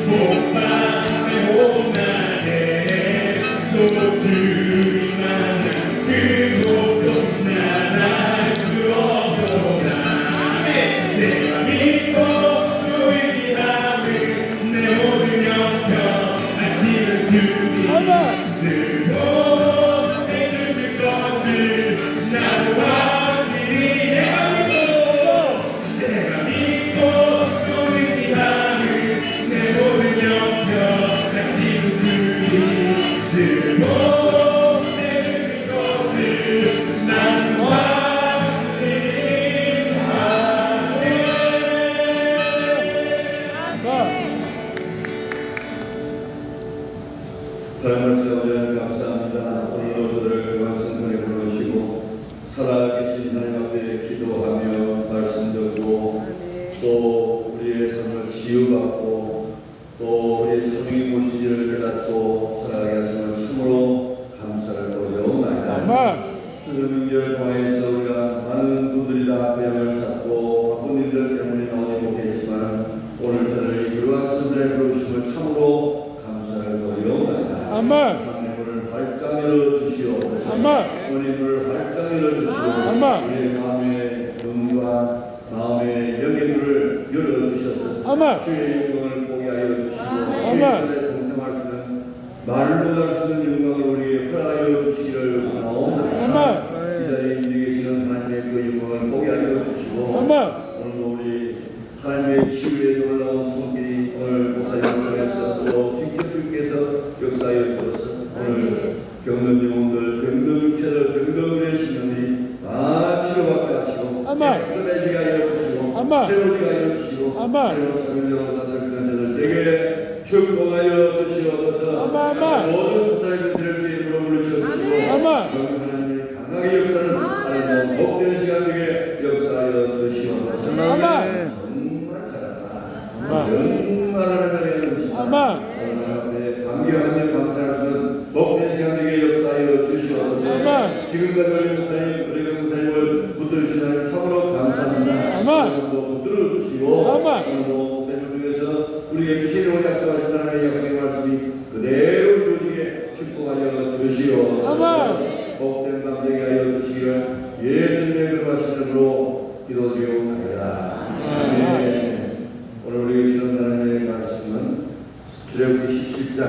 못 만에 못 나네 하나님 아버지 감사합니다. 오늘도 저들을 말씀을 부르시고 살아계신 하나님 앞에 기도하며 말씀 듣고 또 우리의 삶을 치유받고 또 우리의生命 무엇인지를 깨닫고 살아가게 하심을 참으로 감사를 드려옵나이다. 주는 명절 통해서 우리가 많은 분들이라 고향을 찾고 바쁜 일들 때문에 나오지 못했지만 오늘 저를 이루한 선들의 부르심을 참으로 감사를 드려옵나이다. 하나님을 활짝 열어주시옵소서. 하나님을 활짝 열어주시옵소서. 우리의 마음의 눈과 마음의 영의 눈을 열어주셔서 주의 영광을 보게 하여 주시고 주의 동생할 수 있는 말로 할 수 있는 영광을 우리에게 허락하여 주시기를 원하옵나이다. 이 자리에 계시는 하나님의 그 영광을 보게 하여 주시고 오늘도 우리 하나님의 치유에 놀라운 손길이 오늘 목사님을 통해서 또 직접 주께서 역사하여 주셔서 오늘 겪는 영혼들, 병든 육체들, 병든 우리의 신령이 다 치료받게 하시고 깨끗해지게 하여 주시고 새로지게 하여 주시고 새로운 생명으로 다스릴 자들 내게 축복하여 주시옵소서. 모든 수사님들을 주의 이름으로 불러주시고 하나님의 강하게 역사를 하나님 복된 시간 되게 역사하여 주시옵소서. 정말 잘한다. 정말 하나님의 은혜입니다. 감격하며 감사할 수 있는 복된 시간 되게 역사하여 주시옵소서. 지금까지 우리 목사님, 우리 목사님을 붙들어주신 하나님 참으로 감사합니다. 오늘도 붙들어주시고 오늘도 목사님을 통해서 우리에게 주시려고 약속하신 하나님의 약속의 말씀이 그대로 이루어지게 축복하여 주시옵소서. 복된 밤 되게 하여 주시기를 예수님의 그러하신 이름으로 기도드리옵나이다. 오늘 우리에게 주시는 하나님의 말씀은 출애굽기 17장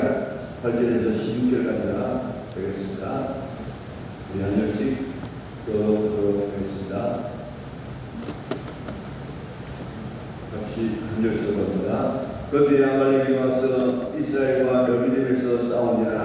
8절에서 16절까지가 되겠습니다. 우리 한 절씩 읽어보도록 하겠습니다. 같이 한 절씩 읽어봅니다. 그때 아말렉이 와서 이스라엘과 여비림에서 싸우니라.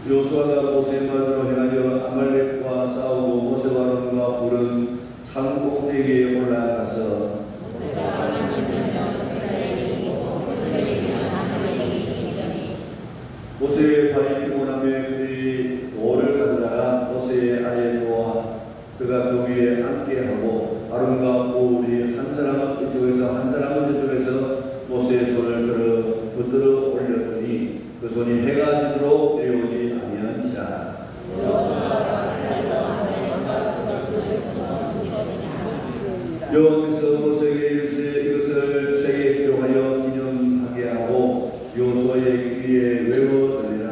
여호수아가 모세의 말대로 행하여 아말렉과 싸우고 모세와 아론과 굴은 산 꼭대기에 올라가서 모세의 발이 피곤하며 그들이 돌을 가져다가 모세의 아래에 놓아 그가 그 위에 앉게 하고 아론과 굴이 한 사람은 이쪽에서 한 사람은 저쪽에서 모세의 손을 붙들어 올렸더니 그 손이 해가 지도록 내려오지 아니한지라. 여호와께서 모세에게 이르시되 이것을 세계에 기록하여 기념하게 하고 여호수아의 귀에 외워 들리라.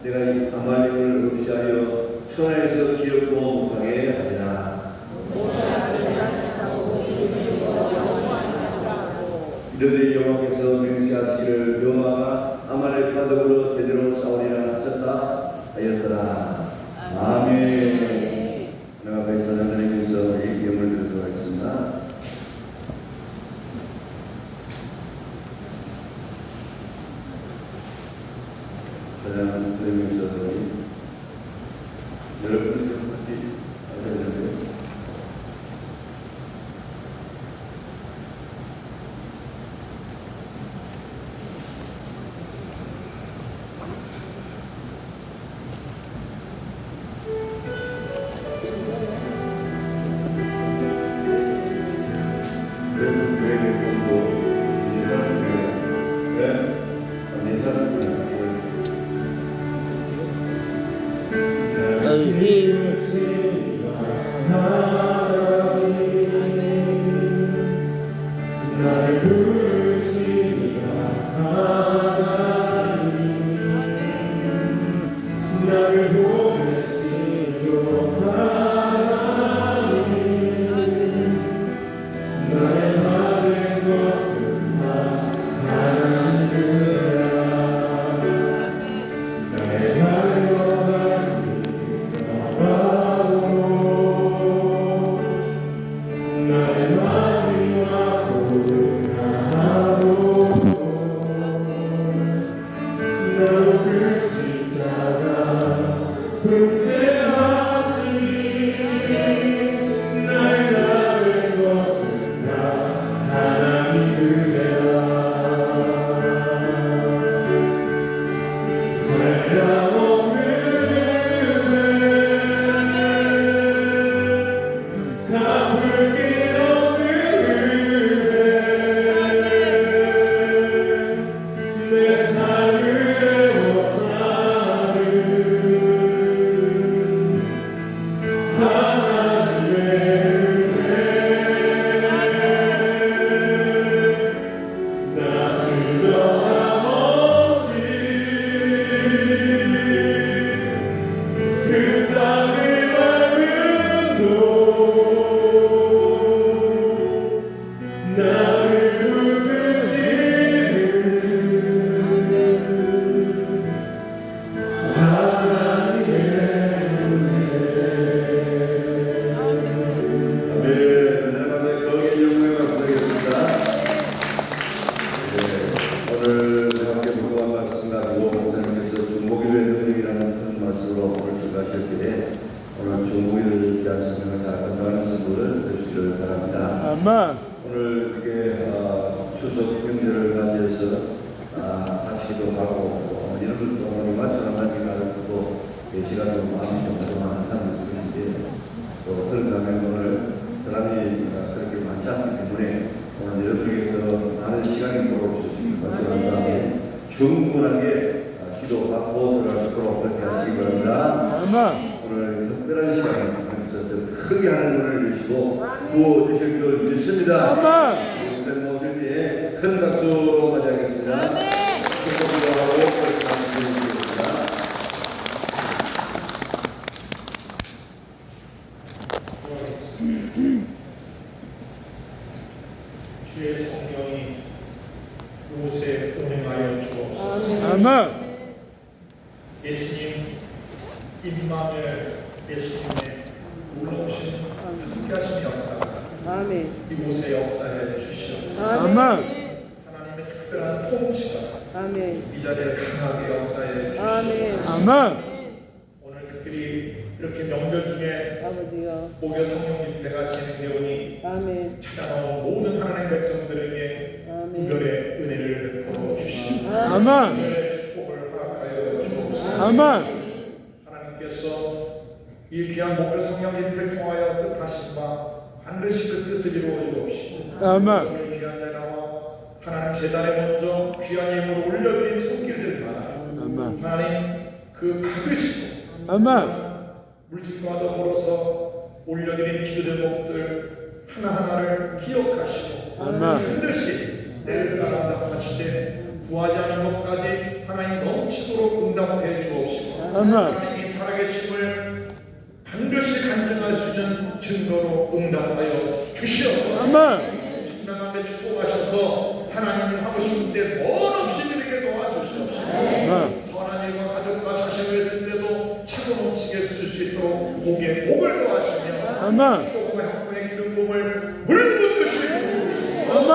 내가 아말렉을 없이하여 천하에서 기억도 못하게 하리라. 이르되 여호와께서 맹세하시기를 여호와가 아말렉과 더불어 대대로 싸우리라 하셨다 하였더라. 아멘. 내가 앞에서 하나님께서 이 기념을 드리도록 하겠습니다. 가장 하나님께서 여러분들 좀 같이 하셔야 되는데요. 나를 보내시라 오늘 이렇게 추석 경제를 맞이해서 다시도 하고 이런 동안이 마찬가지가 또 시간을 마음이 좀 가져가는 것인데 또 그런다면 오늘 사람이 그렇게 많지 않기 때문에 오늘 여러분에게 많은 시간이 있도록 주시기 바랍니다. 충분하게 기도하고 들어가도록 그렇게 하시기 바랍니다. 오늘 특별한 시간을 크게 하는 분을 주시고 부어주실 줄 믿습니다. 우리 모습에 큰 박수로 맞이하겠습니다. 축복기도하고 말씀드리겠습니다. 주의 성령이 이곳에 운행하여 주옵소서. 예수님 임마누엘 예수님의 놀라우신 함께하신 역사 이곳에 역사해 주시옵소서. 하나님의 특별한 통치가 이 자리에 강하게 역사해 주시옵소서. 오늘 특별히 이렇게 명절 중에 목요 성령 집회가 진행되오니 찾아온 모든 하나님의 백성들에게 구별의 은혜를 베풀어 주시옵소서. 구별의 축복을 허락하여 주옵소서. 하나님께서 이 귀한 목요 성령 집회를 통하여 뜻하신 바 반드시 그 뜻을 이루어 주옵시고 오늘 귀한 자나와 하나님 제단에 먼저 귀한 예물을 올려드린 손길들마다 하나님 그 받으시고 물질과 더불어서 올려드린 기도제목들 하나하나를 기억하시고 반드시 내일 나간다하시되 구하지 않은 것까지 하나님 넘치도록 응답해 주옵시고 하나님이 살아계심을 반드시 간증할 수 있는 증거로 응답하여 주시옵소서. 진정하게 축복하셔서 하나님이 하고 싶은 데 먼 없이 드리게 도와주시옵소서. 선한 일과 가족과 자식을 했을 때도 차고 넘치게 쓸 수 있도록 복에 복을 더하시며 축복과 형통의 기름 부음을 물붓듯이 부으소서.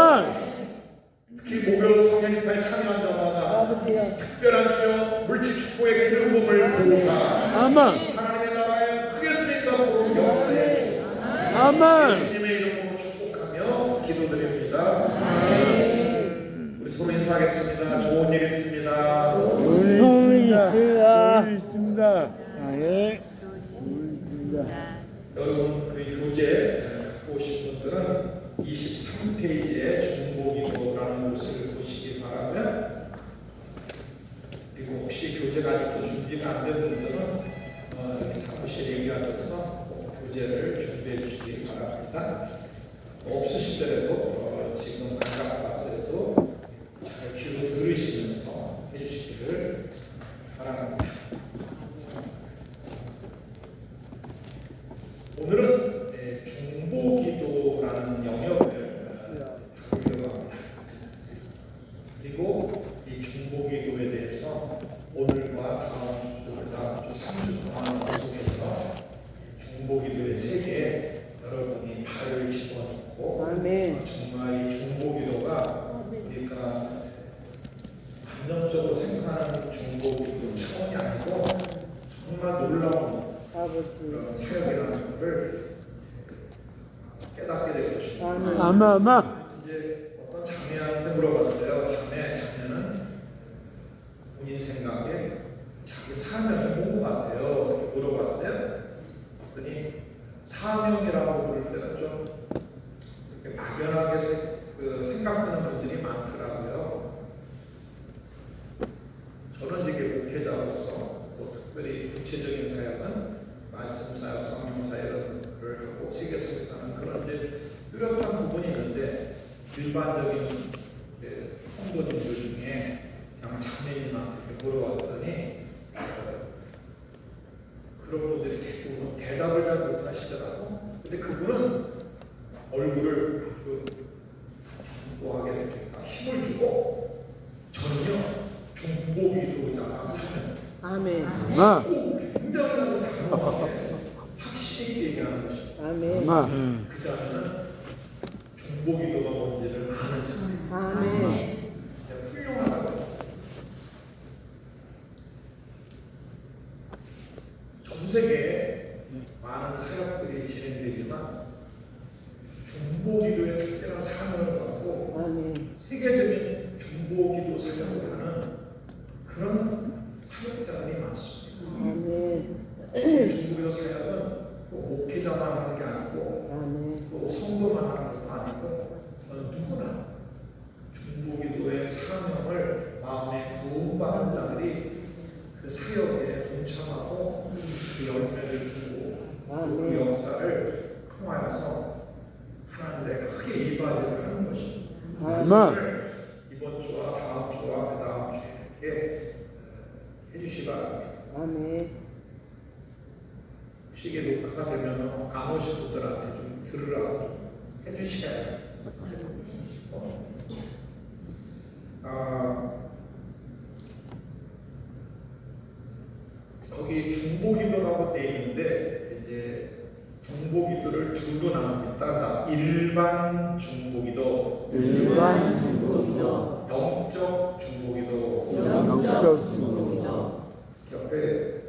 특히 목요 성령집회에 참여한 자마다 특별한 주여 물질 축복의 기름 부음을 부으사 하나님의 나라에 크게 쓰임받고 역사해 주옵소서. 예수님의 이름으로 축복하며 기도드립니다. 우리 서로 인사하겠습니다. 좋은 일 있습니다. 여러분 그 교재 보신 분들은 23페이지에 중보기도라는 곳을 보시기 바라고요. 그리고 혹시 교재가 아직도 준비가 안 된 분들은 사무실에 얘기하셔서 교재를 준비해 주시기 바랍니다. 없으시더라도 지금 각각 앞에서 잘 귀로 들으시면서 해주시기를 바랍니다. 오늘은 중보기도라는 영역을 다루려고 합니다. 그리고 이 중보기도에 대해서 오늘과 다음 주 3주 동안 방송에서 중보기도의 세계에 여러분이 발을 집어넣고 정말 이 중보기도가 우리가 감정적으로 생각하는 중보기도 차원이 아니고 정말 놀라운 아버지. 그런 사역이라는 것을 깨닫게 될 것입니다. 아멘. 아멘. 이제 어떤 자매한테 물어봤어요. 자매는 본인 생각에 자기 사명이 뭔 것 같아요? 물어봤어요. 그랬더니 사명이라고 부를 때는 좀 이렇게 막연하게 생각하는 분들이 많더라고요. 저는 이게 목회자로서 또 특별히 구체적인 사역은 말씀 사역, 성령 사역을 하고 세계 속에서는 그런 이제 뚜렷한 부분이 있는데 일반적인 성도님들 중에 그냥 자매님한테 물어봤더니 그런 분들이 대부분 대답을 잘 못하시더라고. 근데 그분은 얼굴을 공부하게 되니까 힘을 주고 전혀 중보기도자가 사면 아멘. 굉장히 단호하게 확실히 얘기하는 것입니다. 아멘. 그 자는 중보기도가 뭔지를 아는 자입니다. 아멘. 훌륭하다고. 전 세계에 많은 사역들이 진행되지만 중보기도의 특별한 사명을 갖고 아멘. 세계적인 중보기도 사역을 하는 그런 사역자들이 많습니다. 아멘. 중보기도 사역은 또 목회자만 하는 게 아니고 아멘. 또 성도만 하는 것도 아니고 누구나 중보기도의 사명을 마음에 부음받은 자들이 그 사역에 동참하고 그 열매를 두고 그 역사를 통하여서 하나님의 크게 일반적으로 하는 것입니다. 이번 주와 다음 주와 그 다음 주에 해주시기 바랍니다. 아멘. 시계 녹화가 되면 안 오신 분들한테 좀 들으라고 좀 해주셔야 거기 중보기도라고 되어 있는데 이제 중보기도를 두로 나눕니다. 일반 중보기도, 일반 중보기도, 영적 중보기도, 영적 중보기도. 옆에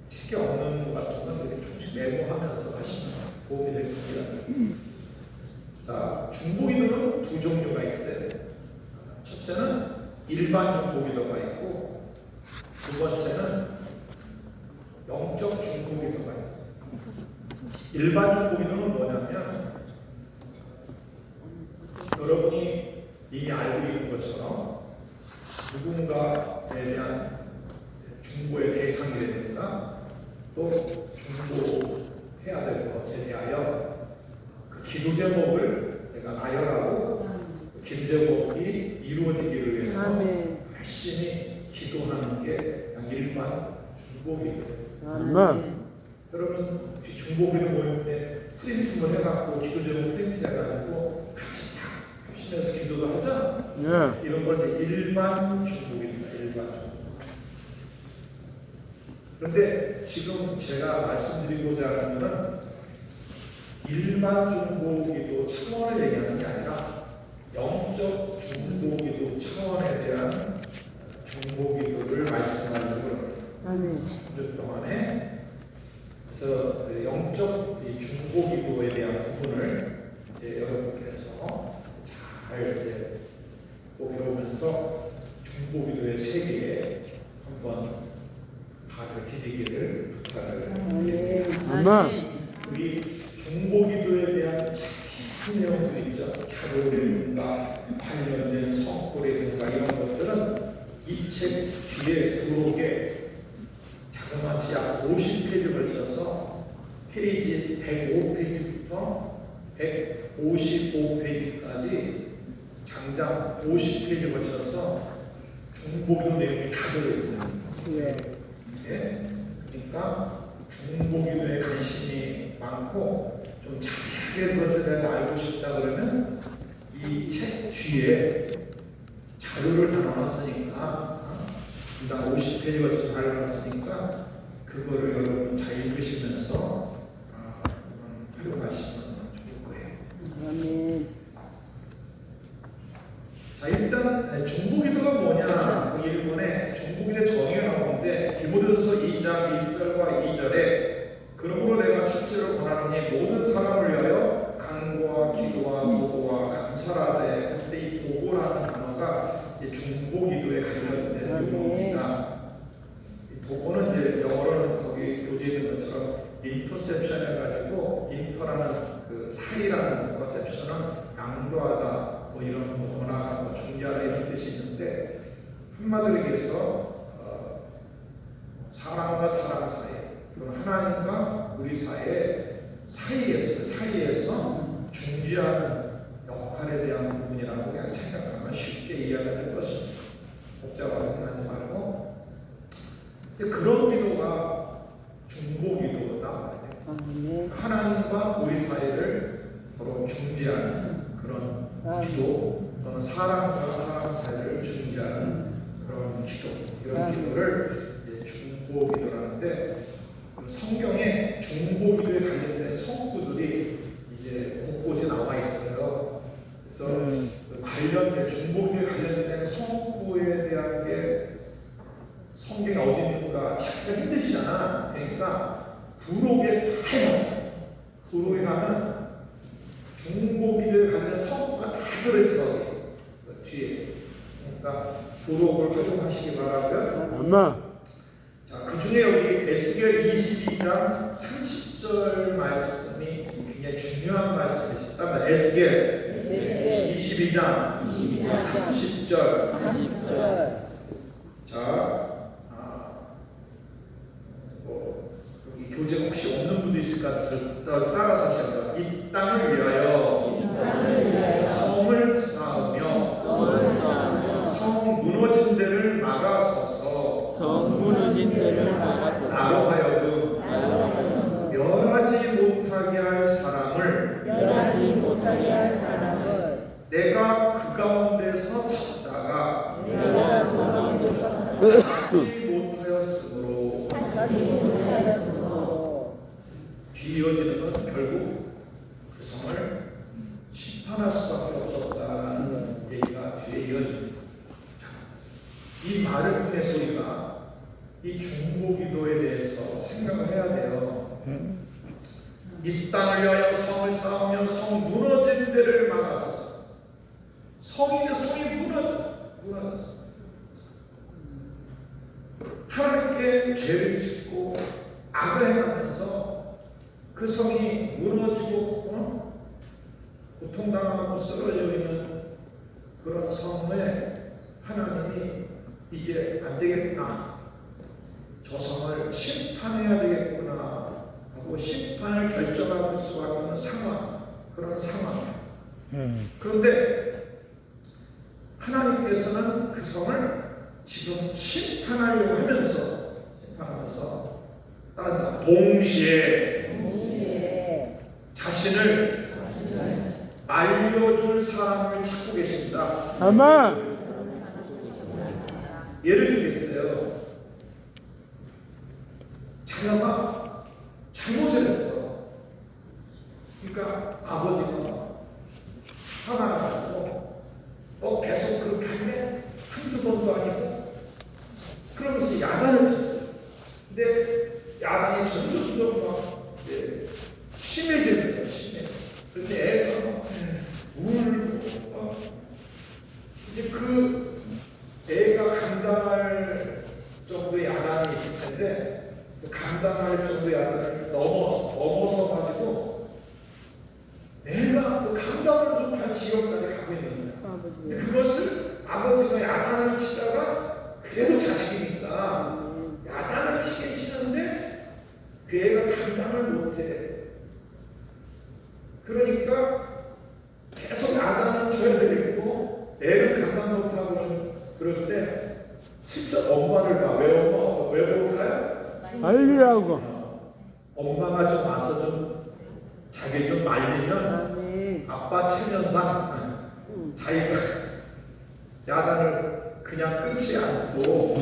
책이 없는 것 같으면 이렇게 조금씩 메모하면서 하시면 도움이 될 겁니다. 자, 중보기도는 두 종류가 있어요. 첫째는 일반 중보기도가 있고 두 번째는 영적 중보기도가 있어요. 일반 중보기도는 뭐냐면 여러분이 이미 알고 있는 것처럼 누군가에 대한 중보의 대상이 됩니다. 또 중보해야 될 것에 대하여 그 기도 제목을 내가 나열하고 그 기도 제목이 이루어지기를 위해서 아멘. 열심히 기도하는 게 일반 중보기도예요. 아멘. 여러분 혹시 중보기도 모일 때 프린트를 해갖고 기도 제목 프린트 해가지고 같이 다 합심해서 기도도 하자. 예. 이런 걸 일반 중보기도입니다. 일반 중보. 그런데 지금 제가 말씀드리고자 하는 것은 일반 중보기도 차원을 얘기하는 게 아니라 영적 중보기도 차원에 대한 중보기도를 말씀하려고 합니다. 아멘. 3주 동안에 그래서 영적 중보기도에 대한 부분을 이제 여러분께서 잘 이제 또 배우면서 중보기도의 세계에 한번 발을 디디기를 부탁을 드립니다. 아멘. 우리 중보기도에 대한 자세한 내용들이 있죠. 자료라든가 관련된 성포라든가 이런 것들은 이 책 뒤에 들어오게 자그마치 약 50페이지 걸쳐서 페이지 105페이지부터 155페이지까지 장장 50페이지 걸쳐서 중보기도 내용이 다 들어있습니다. 예. 네? 그러니까 중보기도에 관심이 많고 좀 자세하게 그것을 내가 알고 싶다 그러면 이 책 뒤에 자료를 다 나눴으니까 일단 50페이지 걸쳐서 달려놨으니까 그거를 여러분 잘 읽으시면서 활용하시면 좋을 거예요. 아멘. 자, 일단 중보기도가 뭐냐? 그 일본에 중보기도의 정의가 나오는데 디모데전서 2장 1절과 2절에 그런 인터셉션 해가지고 인터라는 그 사이라는 컨셉션은 양도하다 뭐 이런 뭐 도나가 뭐 중재하다 이런 뜻이 있는데 한마디로 얘기해서 사람과 사람 사이 그리고 하나님과 우리 사이에서 중재하는 역할에 대한 부분이라고 그냥 생각하면 쉽게 이해가 될 것입니다. 복잡하게 하지 말고 근데 그런 기도가 중보기도다. 아멘. 하나님과 우리 사이를 서로 중재하는 그런 기도 또는 사람과 사람 사이를 중재하는 그런 기도 이런 기도를 중보기도라는데 성경에 중보기도에 관련된 성구들이 이제 곳곳에 나와 있어요. 그래서 관련된 중보기도에 관련된 성구에 대한 게 성경에 어디 있는가 찾기가 힘드시잖아. 그러니까 부록에 다 해놨어. 부록에 가면 중보기도에 관련 성구가 다 들어있어. 그 뒤에. 그러니까 부록을 활용하시기 바라고요. 엄마. 자, 그 중에 여기 에스겔 22장 30절 말씀이 굉장히 중요한 말씀이시다. 에스겔 22장 30절. 30절. 자, 여기 교재 혹시 없는 분도 있을까? 따라서 하시죠. 이 땅을 위하여 성을 쌓으며 성 무너진 데를 막아서서 성 무너진 데를 막아서 나로 하여금 멸하지 못하게 할 사람을 내가 그 가운데서 찾다가 찾지 못하였으므로 뒤이어지는 건 결국 그 성을 심판할 수밖에 없었다는 얘기가 뒤에 이어집니다. 자, 이 말을 통해서 우리가 이 중보기도에 대해서 생각을 해야 돼요. 이 땅을 위하여 성을 쌓으며 성 무너진 데를 막아서서 성이 무너졌어. 하나님께 죄를 짓고 악을 행하면서 그 성이 무너지고 고통당하고 쓰러져 있는 그런 성에 하나님이 이제 안 되겠구나. 저 성을 심판해야 되겠구나 하고 심판을 결정할 수밖에 없는 상황, 그런 상황. 그런데 하나님께서는 그 성을 지금 심판하려고 하면서 동시에 자신을 알려줄 사람을 찾고 계십니다. 엄마. 예를 들겠어요. 자녀가 잘못을 했어. 그러니까 아버지가 화가 나가지고 계속 그렇게 하네? 한두 번도 아니고 그러면서 야단을 쳤어요. 근데 야단이 점점 막 심해지는 거예요. 그런데 애가 울고 이제 그 애가 감당할 정도의 야단이 있을 텐데 감당할 정도의 야단을 넘어서 가지고 내가 그 감당을 못한 지경까지 가고 있는 거야. 근데 그것을 아버지가 야단을 치다가 그래도 자식이니까 야단을 치긴 치는데 그 애가 감당을 못해. 그러니까 계속 야단을 줘야 되겠고 애를 감당 못하고 그럴 때 진짜 엄마를 봐. 왜 볼까요? 알리라고. 엄마가 좀 와서 좀 자기 좀 말리면 아빠 체면상 자기가 야단을 그냥 끊지 않고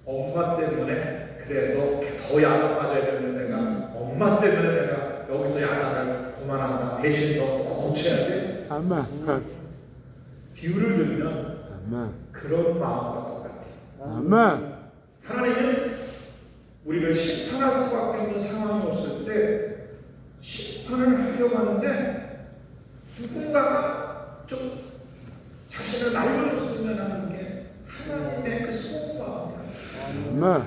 엄마 때문에 그래 너 더 야단 맞아야 되는 내가 엄마 때문에 내가 여기서 야단을 그만한다. 대신 너 고쳐야 돼. 엄마. 비유를 들면 엄마. 그런 마음과 똑같아. 엄마. 하나님은 우리를 심판할 수밖에 없는 상황이 없을 때 심판을 하려고 하는데 누군가가 좀 자신을 날려줬으면 하는 게 하나님의 그 속마음이야. 엄마.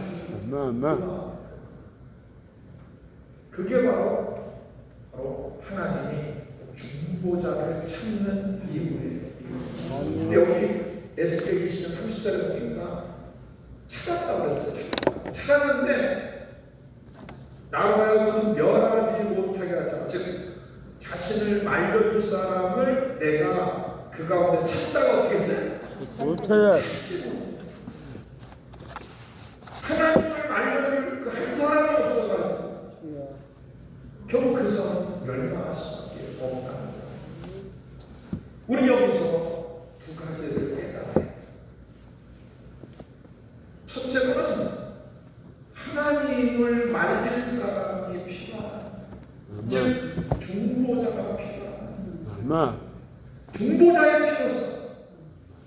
그 그게 바로 하나님이 중보자를 찾는 이유예요. 근데 여기 에스겔 20장 30절에 보니까 찾았다고 그랬어요. 찾았는데 나로 하여금 멸하지 못하게 하사, 즉 자신을 말려줄 사람을 내가 그 가운데 찾다가 어떻게 했어요? 못해. 하나님을 말려줄 그 한 사람이 없어가지고 결국 그 사람은 멸망할 수밖에 없다는 거예요. 우리 여기서 두 가지를 깨달아야 해요. 첫째로는 하나님을 말릴 사람이 필요하다. 즉 중보자가 필요하다. 아멘. 중보자의 필요성,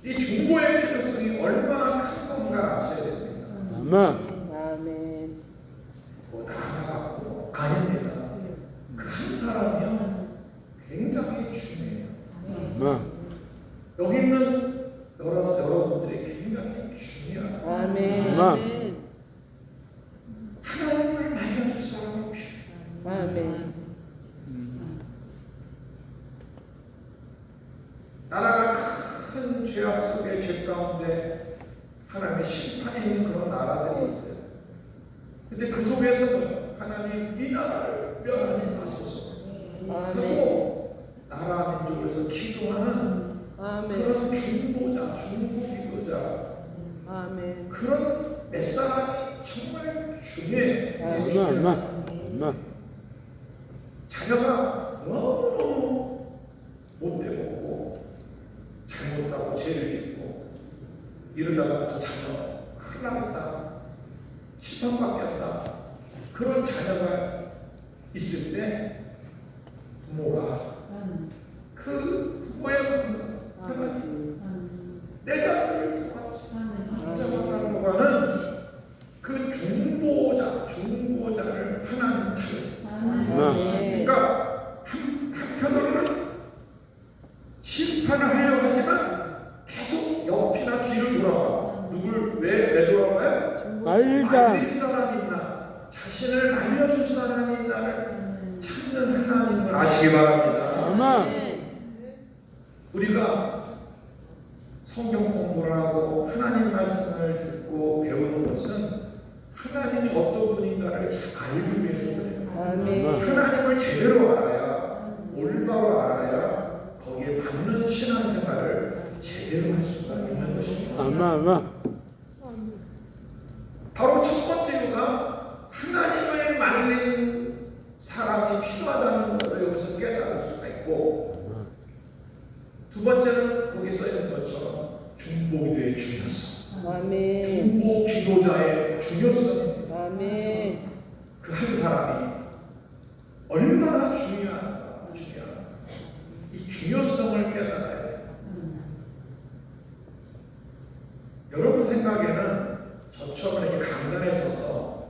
이 중보의 필요성이 얼마나 큰 건가 아셔야 됩니다. 아멘. 아멘. 뭐 나가고 아닙니다. 그 한 사람이요 굉장히 중요해요. 아멘. 여기 있는 여러분들이 굉장히 중요해요. 아멘. 아멘. 하나님을 말려줄 사람이 필요해요. 아멘. 나라가 큰 죄악 속에 죄 가운데 하나님의 심판이 있는 그런 나라들이 있어요. 근데 그 속에서는 하나님 이 나라를 멸하지 마소서 하고 나라 민족에서 기도하는 그런 중보자, 중보기도자 아멘. 그런 몇 사람이 정말 중요해요. 아멘. 아멘. 자녀가 너무너무 못되고 잘못하고 죄를 짓고 이러다가 저 자녀 큰일 나겠다, 심판받겠다, 그런 자녀가 있을 때 부모가 그 부모의 마음을 내 자녀를 도와주자고 하는 그 중보자를 하나님 찾으세요. 그러니까 한편으로는 심판을 하려고 하지만 계속 옆이나 뒤를 돌아봐. 누굴 왜 돌아봐요? 말릴 사람. 말릴 사람이 있나, 자신을 말려줄 사람이 있나를 찾는 하나님을 아시기 바랍니다. 아멘. 우리가 성경 공부를 하고 하나님 말씀을 듣고 배우는 것은 하나님이 어떤 분인가를 잘 알기 위해서 그래요. 아멘. 하나님을 제대로 알아야, 올바로 알아야 거기에 맞는 신앙생활을 제대로 할 수가 있는 것입니다. 아멘. 바로 첫 번째 이유가 하나님을 말린 사람이 필요하다는 것을 여기서 깨달을 수가 있고, 두 번째는 거기 써 있는 것처럼 중보기도의 중요성, 아멘. 중보 기도자의 중요성입니다. 아멘. 그 한 사람이 얼마나 중요한가, 이 중요성을 깨달아야 돼요. 여러분 생각에는 저처럼 이렇게 강단에 서서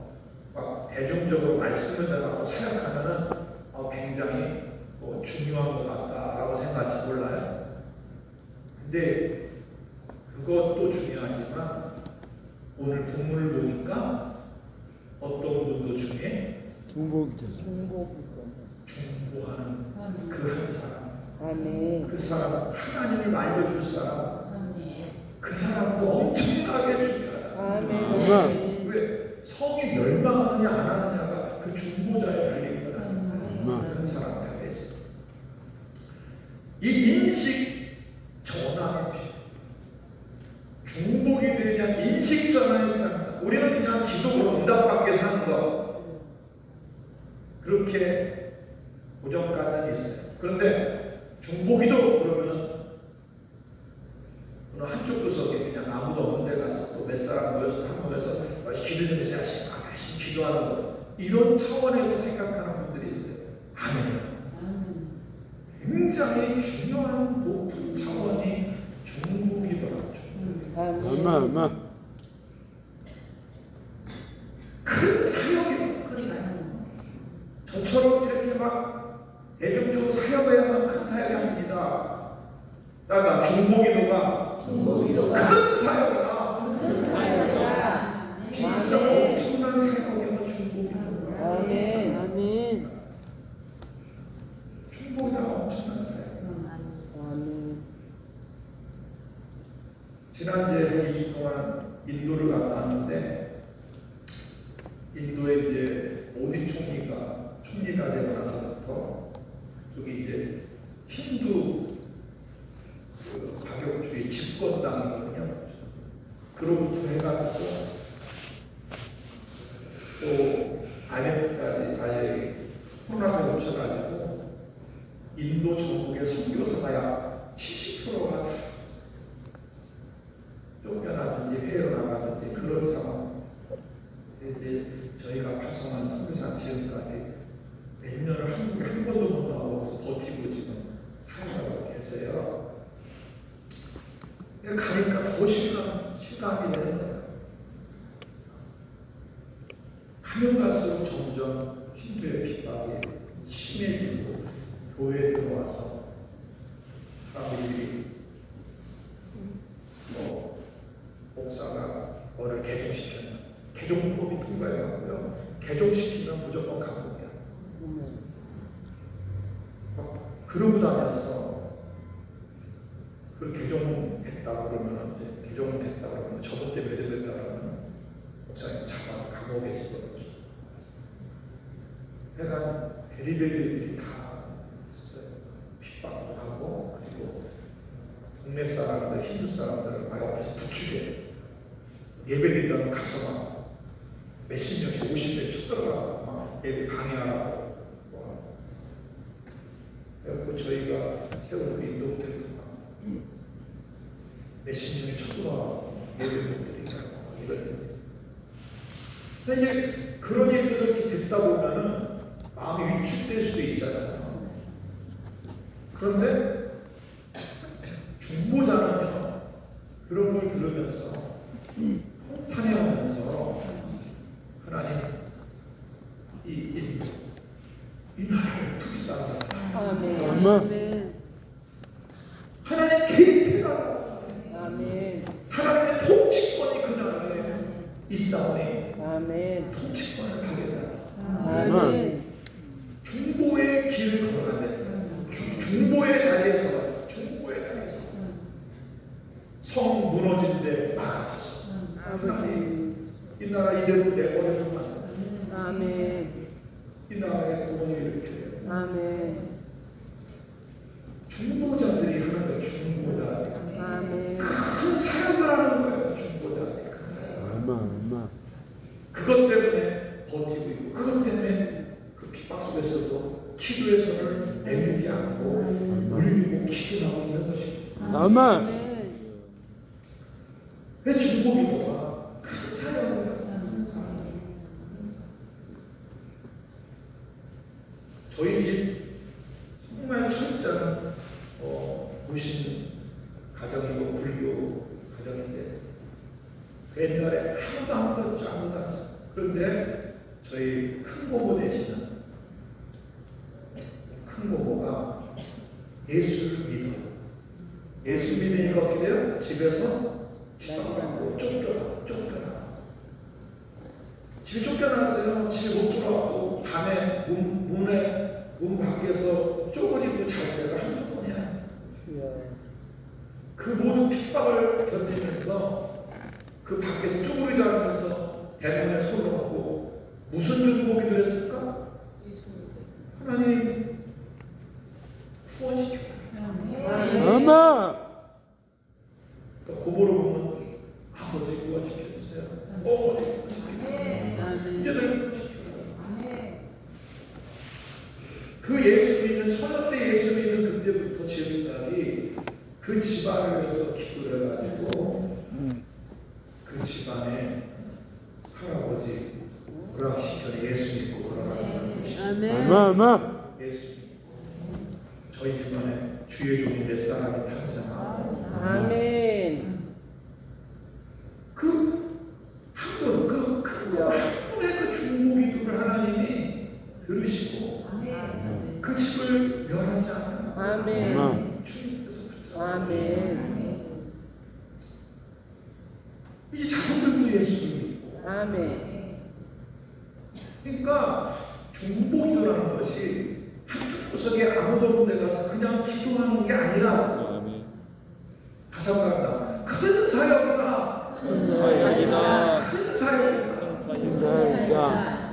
막 대중적으로 말씀을 전하고 사역하면은 굉장히 중요한 것 같다라고 생각할지 몰라요. 근데 그것도 중요하지만 오늘 본문을 보니까 어떤 분도 중에 중복이죠. 중보하는 그 한 사람, 아멘. 그 사람, 하나님을 말려줄 사람, 그 사람도 엄청나게 중요하다. 아멘. 왜 성이 멸망하느냐 안 하느냐가 그 중보자의 달린 건 아니에요. 그런 사람한테 있어. 이 인식 전환이 필요해요. 중복이 되지 않은 인식 전환이 필요합니다. 우리는 그냥 기도로 응답받게 사는 거, 그렇게 고정관념이 있어요. 그런데 중보기도 그러면은 어느 한쪽 구석에 그냥 아무도 없는 데 가서 또 몇 사람 모여서 한 모여서 기도 좀 해서 열심히 기도하는 거, 이런 차원에서 생각하는 분들이 있어요. 아멘. 굉장히 중요한 높은 차원이 중보기도라고. 아멘. 큰 사역이에요. 큰 사역. 저처럼 이렇게 막 대중적으로 사역해야만 큰 사역이 아닙니다. 그러니까 중보기도가 큰 사역이다. 진짜 엄청난 사역이면 중보기도가. 아멘. 아멘. 인도를 갔다 왔는데 인도의 이제 모디 총리가 되고 나서부터 저기 이제 힌두 그 가격주의 집권당이거든요. 그로부터 해가지고 또 IMF까지 아예 혼란에 놓쳐가지고 인도 전국의 선교사가 약 70%가 쫓겨나든지 헤어나가든지 그런 상황. 이제 저희가 파송한 선교사 지금까지 몇 년을 한국에 한 번도 못 나오고 버티고 지금 살아가고 계세요. 가니까 더 실감이 되는 거예요. 가면 갈수록 점점 힌두의 핍박이 심해지고 교회에 들어와서 사람들이 목사가 너를 개종시키면 개종법이 통과해가고요. 개종시키면 무조건 감옥이야. 그러고 다녀서 그 개종했다 그러면 이제 개종됐다 그러면 저번 때 매듭됐다 그러면 목사님 잡아서 감옥에 있어요. 그러니까 베리베리들이 다 있어요. 핍박도 하고 그리고 동네 사람들, 힌두 사람들을 막 옆에서 부추겨요. 예배드리다가 가서 막 몇십 명씩 50명 쳐들어가고 막 예배 방해하라고. 그래서 저희가 세우는 인도들 몇십 명이 쳐들어가고 예배드리다가 이런. 근데 이제 그런 얘기들을 이렇게 듣다 보면은 마음이 위축될 수도 있잖아요. 그런데 중보자는요, 그런 걸 들으면서 통탄해오면서 하나님 이 나라를 불쌍하다. 아멘. 하나님 개입해라. 아멘. 하나님의 통치권이 그 나라에 있사오니 아멘. 통치권을 받겠다. 아멘. 중보의 길을 걸어가야 중보의 자리에서 성 무너진 데 막아서서 하나님 이 나라 이대로 내버려두면 아멘. 이 나라의 구원을 주세요. 아멘. 중보자들이 하는 거예요. 중보자. 아멘. 큰 사역을 하는 거예요. 중보자들이. 그것 때문에 버티고 있고 그것 때문에 그 핍박 속에서도 기도의 손을 내밀지 않고 울리고 기도하고 있는 것입니다. 아멘. 왜 중보기도가 큰 사역을 해요. 저희 집 정말 철저한 무신 가정이고 불교 가정인데 옛날에 아무도 없죠. 그런데 저희 큰 고모 되시는 큰 고모가 예수를 믿어. 예수 믿으니까 어떻게 돼요? 집에서 핍박받고 쫓겨나. 집에 쫓겨나서요. 집에 못 들어가고 밤에 문 밖에서 쪼그리고 잘 때가 한두 번이야. 그 모든 핍박을 견디면서 그 밖에서 쪼그리지 않으면서 대문에 손을 얹고 무슨 중보기도 했을까? 하나님 구원시켜. 아멘. 고모로 보면 아버지 구원시켜주세요. 어머니 구원시켜주세요. 이제는 그 예수 믿는 천년 때 예수 믿는 그때부터 지금까지 그 집안을 위해서 기도를 해가지고 그 집안에 할아버지 오락시켜서 예수 믿고 그러라는 것이 아멘. 예수 저희 집안에 주의 종이 몇 사람이 탄생하고 아멘. 한 분의 그 중보기도를 하나님이 들으시고 그 집을 멸하지 않아요. 아멘. 아멘. 이 자손들도 예수를 믿고. 아멘. 그러니까 중보기도라는 것이 한쪽 구석에 아무도 없는 데 가서 그냥 기도하는 게 아니라 다시 한번 합니다. 큰 사역이나 사역이다. 큰 사역이다. 사역이다.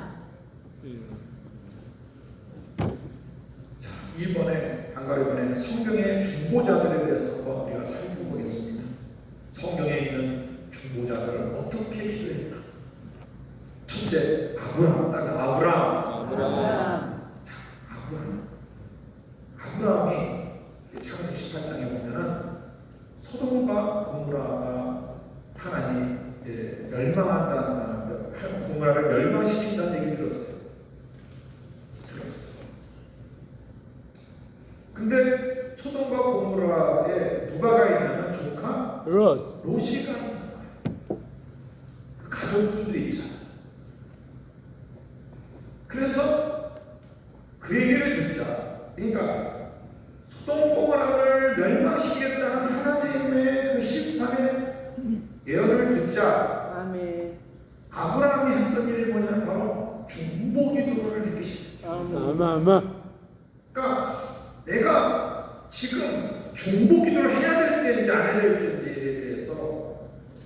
이번에는 성경의 중보자들에 대해서 우리가 살펴보겠습니다. 성경에 있는 중보자들은 어떻게 기도했나? 첫째, 아브라함. 아브라함이 창세기 18장에 보면은 소돔과 고모라가 하나님 고모라를 멸망시킨다는 얘기 들었어요. 근데 소돔과 고모라에 누가 가 있냐면 조카 롯. 롯이 가 있는 거예요. 그 가족들도 있잖아. 그래서 그 얘기를 듣자. 그러니까 소돔 고모라를 멸망시키겠다는 하나님의 그 심판의 예언을 듣자. 아멘. 아브라함이 했던 일이 뭐냐면 바로 중보기도를 했듯이. 아멘. 그러니까 내가 지금 중보기도를 해야 될 때인지 안 해야 될 때인지에 대해서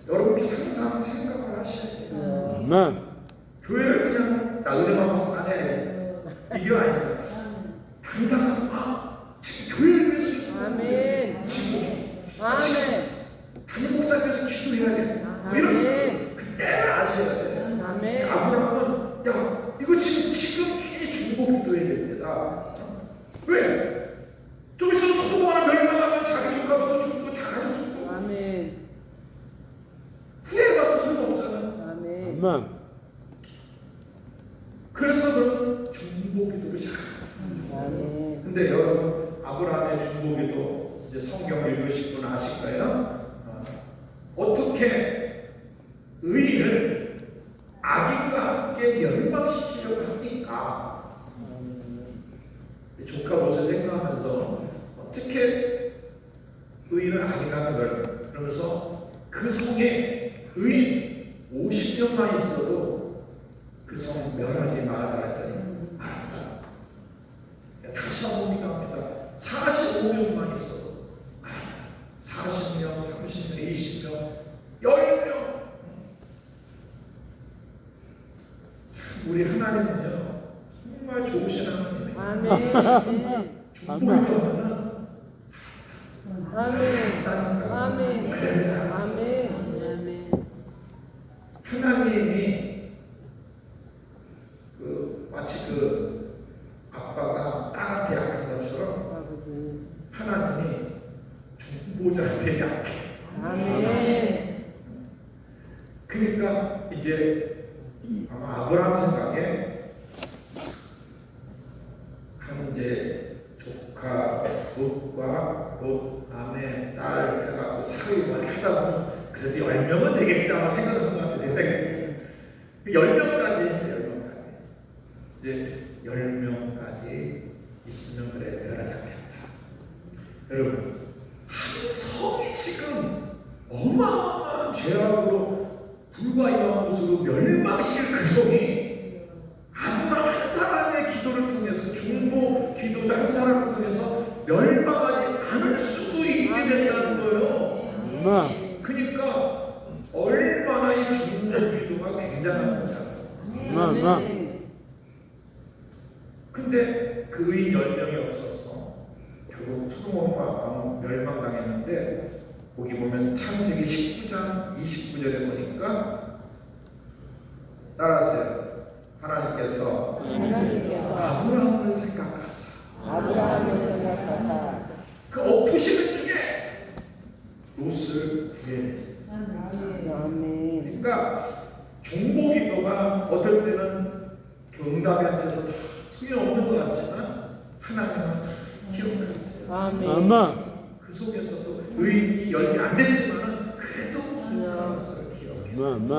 여러분께 항상 생각을 하셔야 돼요. 아멘. 교회를 그냥 나 은혜만 안 해야지 이게 아니라 당당하고 지금 교회를 위해서 아멘. 아멘. 담임 목사를 위해서 기도해야 돼. 이런 그때를 아셔야 돼. 아멘. 아브라함은 야 이거 지금 중보기도해야 될 때다. 왜? 좀 있으면 소돔 하나 멸망하면 자기 조카부터 죽고 다 가서 죽고 아멘. 후회가 소용없잖아. 아멘. 아멘. 그래서 그런 중보기도를 시작합니다. 아멘. 근데 여러분 아브라함의 중보기도 이제 성경 읽으실 분 아실 거예요? 어떻게 의인을 악인과 함께 멸망시키려고 합니까? 조카 롯을 생각하면서 어떻게 의인을 악인과 멸망 그러면서 그 성에 의인 50명만 있어도 그 성 멸하지 말아라 했더니 알았다. 다시 한번 합니다. 45명만 있어도 알았다. 40명, 30명, 20명, 10명. 우리 하나님은요 정말 좋으신 하나님이에요. 아멘. 중보기도하면은 아멘. 아멘. 아멘. 하나님이 마치 아빠가 딸한테 약한 것처럼 하나님이 중보자한테 약해. 아멘. 그러니까 이제 아마 아브라함 생각에 이제 조카 롯과 롯 아내 딸 해갖고 사회만 하다 보면 그래도 10명은 되겠지 아마 생각한 것 같아요. 내 생각에 10명까지 했어요. 10명까지 이제 10명까지 있으면 그래 멸하지 않겠다. 여러분 한 성이 지금 어마어마한 죄악으로 불과 이한 곳으로 멸망시킬 그 성이 아무나 한 사람의 기도를 통해서 중보 기도자 한 사람을 통해서 멸망하지 않을 수도 있게 된다는 거예요. 아멘. 그러니까 얼마나 이 중보 기도가 굉장한 거잖아요. 아멘. 근데 그 의인 10명이 없어서 결국 소돔과 멸망당했는데 거기 보면 창세기 19장 29절에 보니까 따라하세요. 하나님께서 아브라함을 생각하사 그 엎으시는 중에 롯을 구해냈어요. 아멘. 그러니까 중보기도가 어떨 때는 응답이 안 돼서 소용없는 것 같지만 하나님은 기억하셨어요. 아멘. 그 속에서도 의인이 열매 안 됐지만 그래도 기억해요. 아멘.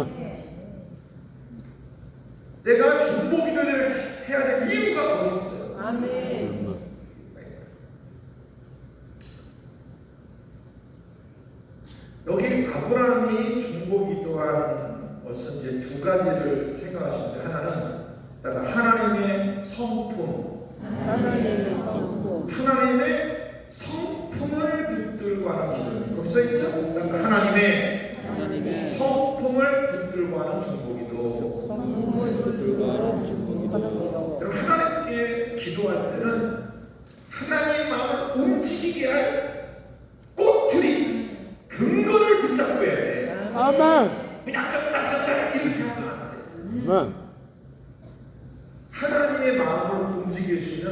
내가 중보기도를 해야 될 이유가 더 있어요. 아멘. 여기 아브라함이 중보기도하는 것은 이제 두 가지를 생각하시는데 하나는 하나님의 성품, 하나님의 성품. 하나님의 성품을 붙들고 하는 기도. 여기 써 있죠? 하나님의 성품을 붙들고 하는 중보기도. 여러분, 하나님께 기도할 때는 하나님의 마음을 움직이게 할 꼬투리, 근거를 붙잡고 해야 돼. 아멘. 그냥 딱 이렇게 하면 안 돼. 아멘. 하나님의 마음을 움직일 수 있는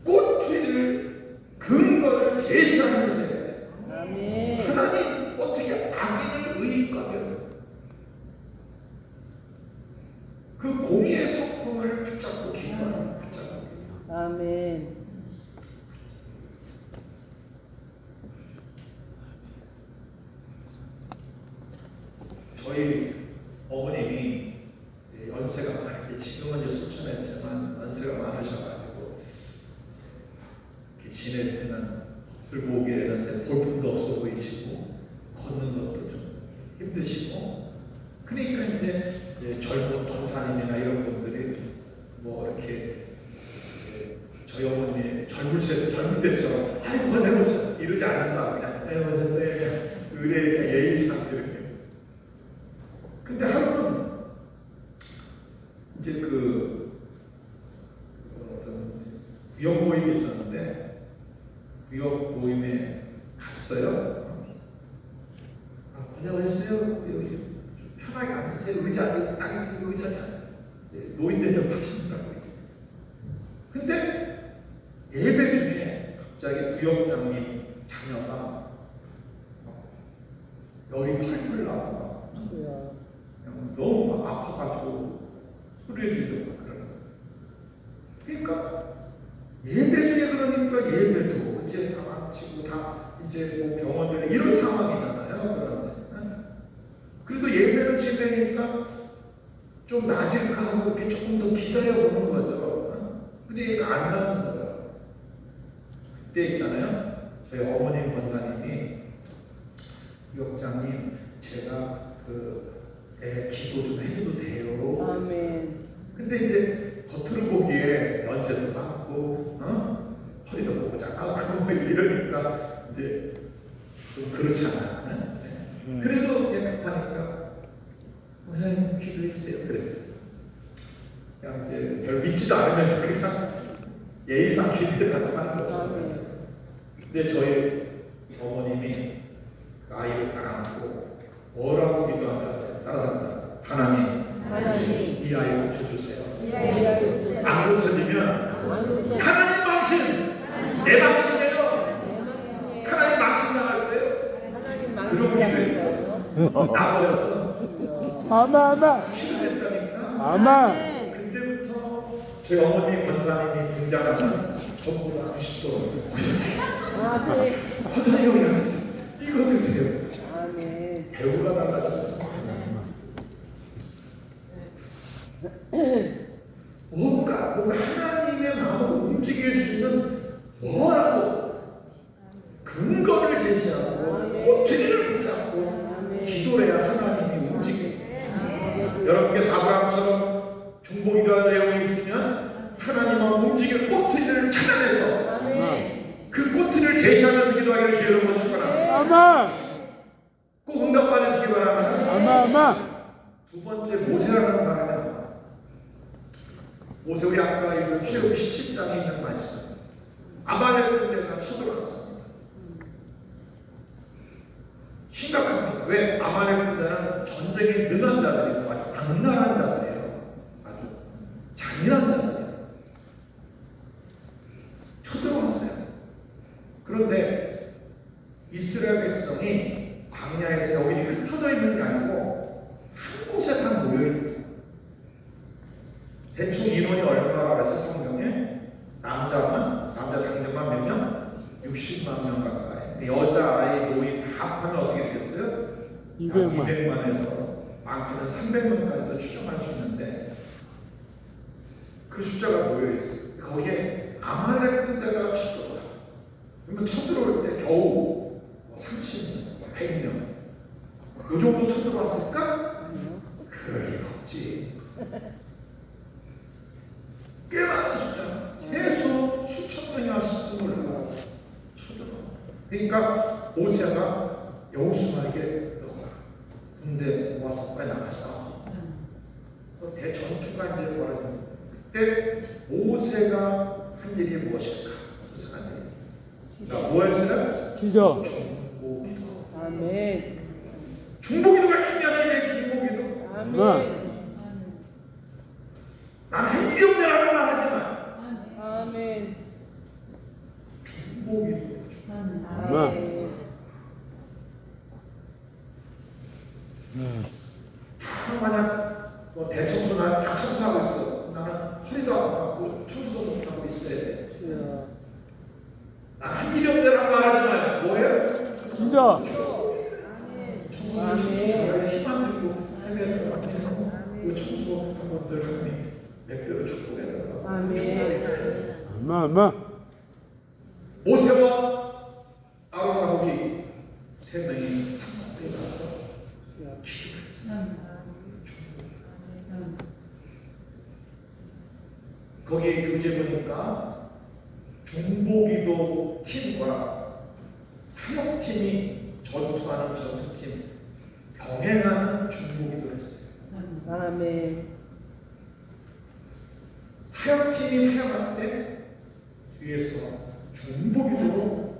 꼬투리를, 근거를 제시하면서 해야 돼. 아멘. 하나님 어떻게 악인을 의인가면 그 공의의 성품을 붙잡고 기도하는 붙잡고. 아멘. 저희 어머님이 연세가 지금은 이제 소천했지만 연세가 많으셔가지고 지낼 때는 들보기에는 볼품도 없어 보이시고 걷는 것도 좀 힘드시고, 그러니까 이제 젊은 동사님이나 이런 분들이 뭐 이렇게 저희 어머니 젊을 때처럼 아이고 해보세요 이러지 않는다. 그냥 해보세요. 그냥 의뢰 예의상 이렇게. 근데 하루는 이제 어떤 구역 모임이 있었는데 구역 모임에 갔어요. 안녕하세요. 여기 좀 편하게 앉으세요. 의자 딱 의자냐. 노인네 좀 하시느라고. 근데 예배 중에 갑자기 구역장님 자녀가 열이 팔팔 나고 너무 막 아파가지고 소리를 지르고 그러는. 그러니까 예배 중에 그러니까 예배도 이제 다 마치고 다 이제 뭐 병원들에 이런 상황이잖아요. 그런데 그래도 예배를 지내니까 좀 나아질까 하고 이렇게 조금 더 기다려보는 거죠. 근데 얘가 안 나는 거예요. 그때 있잖아요. 저희 어머님 권사님이 구역장님 제가 기도 좀 해도 돼요. 아멘. 근데 이제 겉으로 보기에 연세도 많고, 허리도 보고 작고 뭐 이러니까 이제 좀 그렇잖아. 네. 그래도 급하니까 선생님 기도해 주세요. 그래. 그냥 이제 별 믿지도 않으면서 그냥 예의상 기도해달라고 하는 거죠. 근데 저희 어머님이 아이를 안고 뭐라고 기도하면서 따라합니다. 하나님, 이 아이 고쳐주세요. 안 고쳐지면 하나님 방신, 내 방신이에요. 하나님 방신 나갈 때요. 그런 기도했어. 나버렸어. 아멘. 치료됐다니까. 아멘. 그때부터 저희 어머니 권사님이 등장하면 전부 다 90도로 보셨어요. 허전히 여기 앉았어요. 이거 드세요. 아멘. 배우가 달라졌어요. 뭔가 하나님의 마음을 움직일 수 있는 뭐라도 근거를 제시하고 꼬투리를 붙잡고 기도를 해야 하나님이 움직여요. 여러분께 아브라함처럼 중보기도할 내용이 있으면 하나님은 움직일 꼬투리를 찾아내서 그 꼬투리를 제시하면서 기도하기를 주여로 축원합니다. 아멘. 꼭 응답받으시기 바랍니다. 아멘. 두 번째 모세라는 사람이 모세, 우리 아까 읽은 출애굽 17장에 있는 말씀. 아말렉 군대가 쳐들어왔습니다. 심각합니다. 왜? 아말렉 군대는 전쟁에 능한 자들이고 아주 악랄한 자들이에요. 아주 잔인한 자들이에요. 쳐들어왔어요. 그런데 이스라엘 백성이 광야에서 여기 흩어져 있는 게 아니고 한 곳에 다 모여있어요. 대충 인원이 얼마나 알아서 성경에 남자 장녀만 몇 명? 60만 명 가까이. 여자 아이 노인 다 합하면 어떻게 되겠어요? 200만에서 많게는 300만까지도 추정할 수 있는데 그 숫자가 모여있어요. 거기에 아말렉 군대가 쳐들어와. 그러면 쳐들어올 때 겨우 30명, 100명 요 정도 쳐들어왔을까? 그럴 리가 없지. 꽤 많은 숫자, 최소 수천 명이 왔을지 몰라. 그러니까 모세가 여호수아에게 너가 근데 모아서 빨리 나갔어. 대전투가 이제 벌어집니다. 그때 모세가 한 일이 무엇일까? 그래서 한 일. 나 무엇이라? 기도. 중보기도. 아멘. 중보기도가 중요하네. 중보기도. 아멘. 난 한 일이 없네라고 말하지만 아멘. 중보기도. 아멘. 만약 뭐 대청소 난 다 청소하고 있어. 나는 허리도 아프고 청소도 못하고 있어야 돼. 주여. 난 한 일이 없네라고 말하지만 뭐예요? 기도. 아멘. 힘안 들고 해외에서 밖에서 그 청소한 것들 하나님 맥대로 축복해달라고. 아멘. 아멘. 모세와 아론과 거기 세 명이 상막대에 가서 기도했어요. 거기 교재 보니까 중보기도 팀과 사역팀이 전투하는 전투팀 병행하는 중보기도를 했어요. 아멘. 사역팀이 사역할 때 뒤에서 중보기도로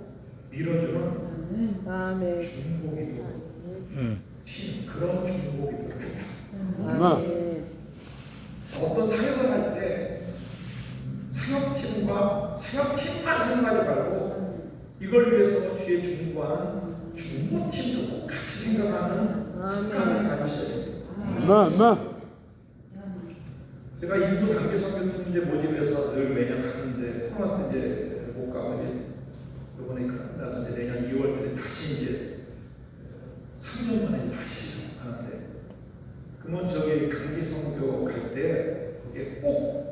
밀어주는 아멘. 중보기도 팀, 그런 중보기도입니다. 아멘. 어떤 사역을 할 때 사역팀과 사역팀만 생각하지 말고 이걸 위해서 뒤에 중보하는 중보팀도 같이 생각하는 습관을 가지셔야 됩니다. 아멘. 제가 인도 단기 선교팀 모집해서 늘 매년 가는데 코로나 때 이제 못 가고 이제 이번에 나서 이제 내년 2월달에 다시 이제 3년 만에 다시 하는데 그러면 저기 단기 선교 갈 때 거기에 꼭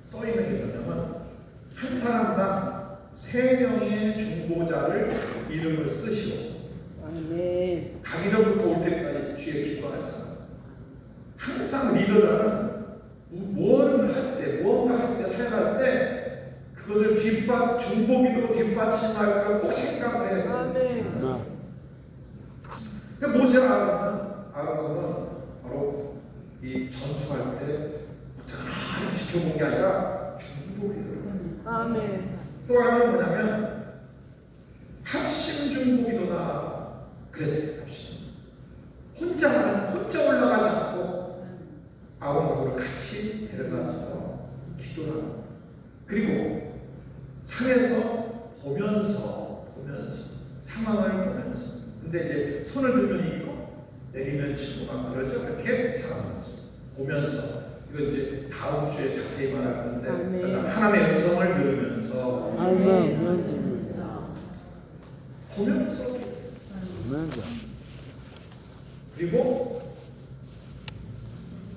써 있는 게 뭐냐면 한 사람당 3명의 중보자를 이름을 쓰시고 아멘. 가기 전부터 올 때까지 뒤에 기도하셨어요. 항상 리더자는 무언가 할 때, 사역할 때 그것을 중보기도로 뒷받침할 걸 꼭 생각해야 돼요. 아멘. 근데 모세가 아론은 바로 이 전투할 때 가만히 지켜본 게 아니라 중보기도를 아멘. 또 하나는 뭐냐면 합심 중보기도다 그랬어요. 합심. 혼자 올라가지 않고 아론하고 같이 데려가서 기도를 하고 그리고 산에서 보면서 상황을 보면서 근데 이제 손을 들면 이기고 내리면 지고 막 그러죠. 그렇게 살아가는 거죠. 보면서 이거 이제 다음 주에 자세히 말할 건데 아멘. 하나님의 음성을 들으면서 아멘. 보면서 아멘. 그리고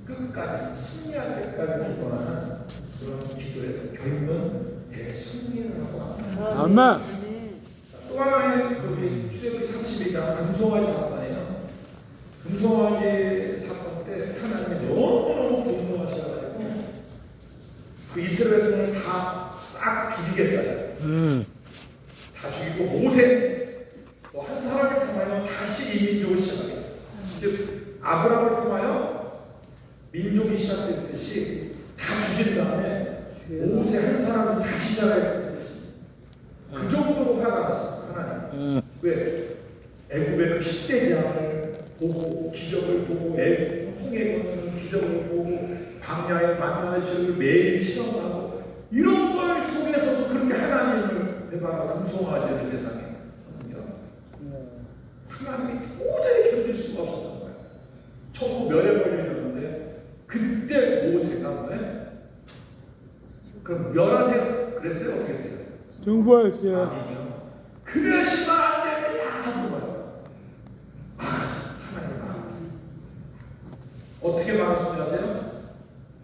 끝까지 승리할 때까지 기도하는 그런 기도에서 결국은 대승리를 하고 합니다. 아멘. 또 하나의 거기 출애굽기 32장 금송아지 사건이에요. 금송아지 사건 때 하나님이 너무너무 분노하셔가지고 그 이스라엘 백성을 다 싹 죽이겠다. 다 죽이고 모세 또 한 사람을 통하여 다시 이 민족을 시작하겠다. 즉 아브라함을 통하여 민족이 시작됐듯이 다 죽인 다음에 모세 한 사람이 다시 시작할 그 정도로 화가 났어 하나님. 왜? 애굽의 그 10대 재앙을 보고 기적을 보고 홍해 건너는 기적을 보고 광야의 만나의 죄를 매일 치정하고 이런 걸 속에서도 그렇게 하나님을 내가 금송아지를 세상에 하나님이 도저히 견딜 수가 없었던 거야. 천국 멸에 걸리는데 그때 모세가 뭐해? 그럼 멸하세요. 그랬어요? 어떻게 했어요? 중보했어요. 아니죠. 그러시면 안 됩니다. 하는 거예요. 하나님 어떻게 말할 수 아세요?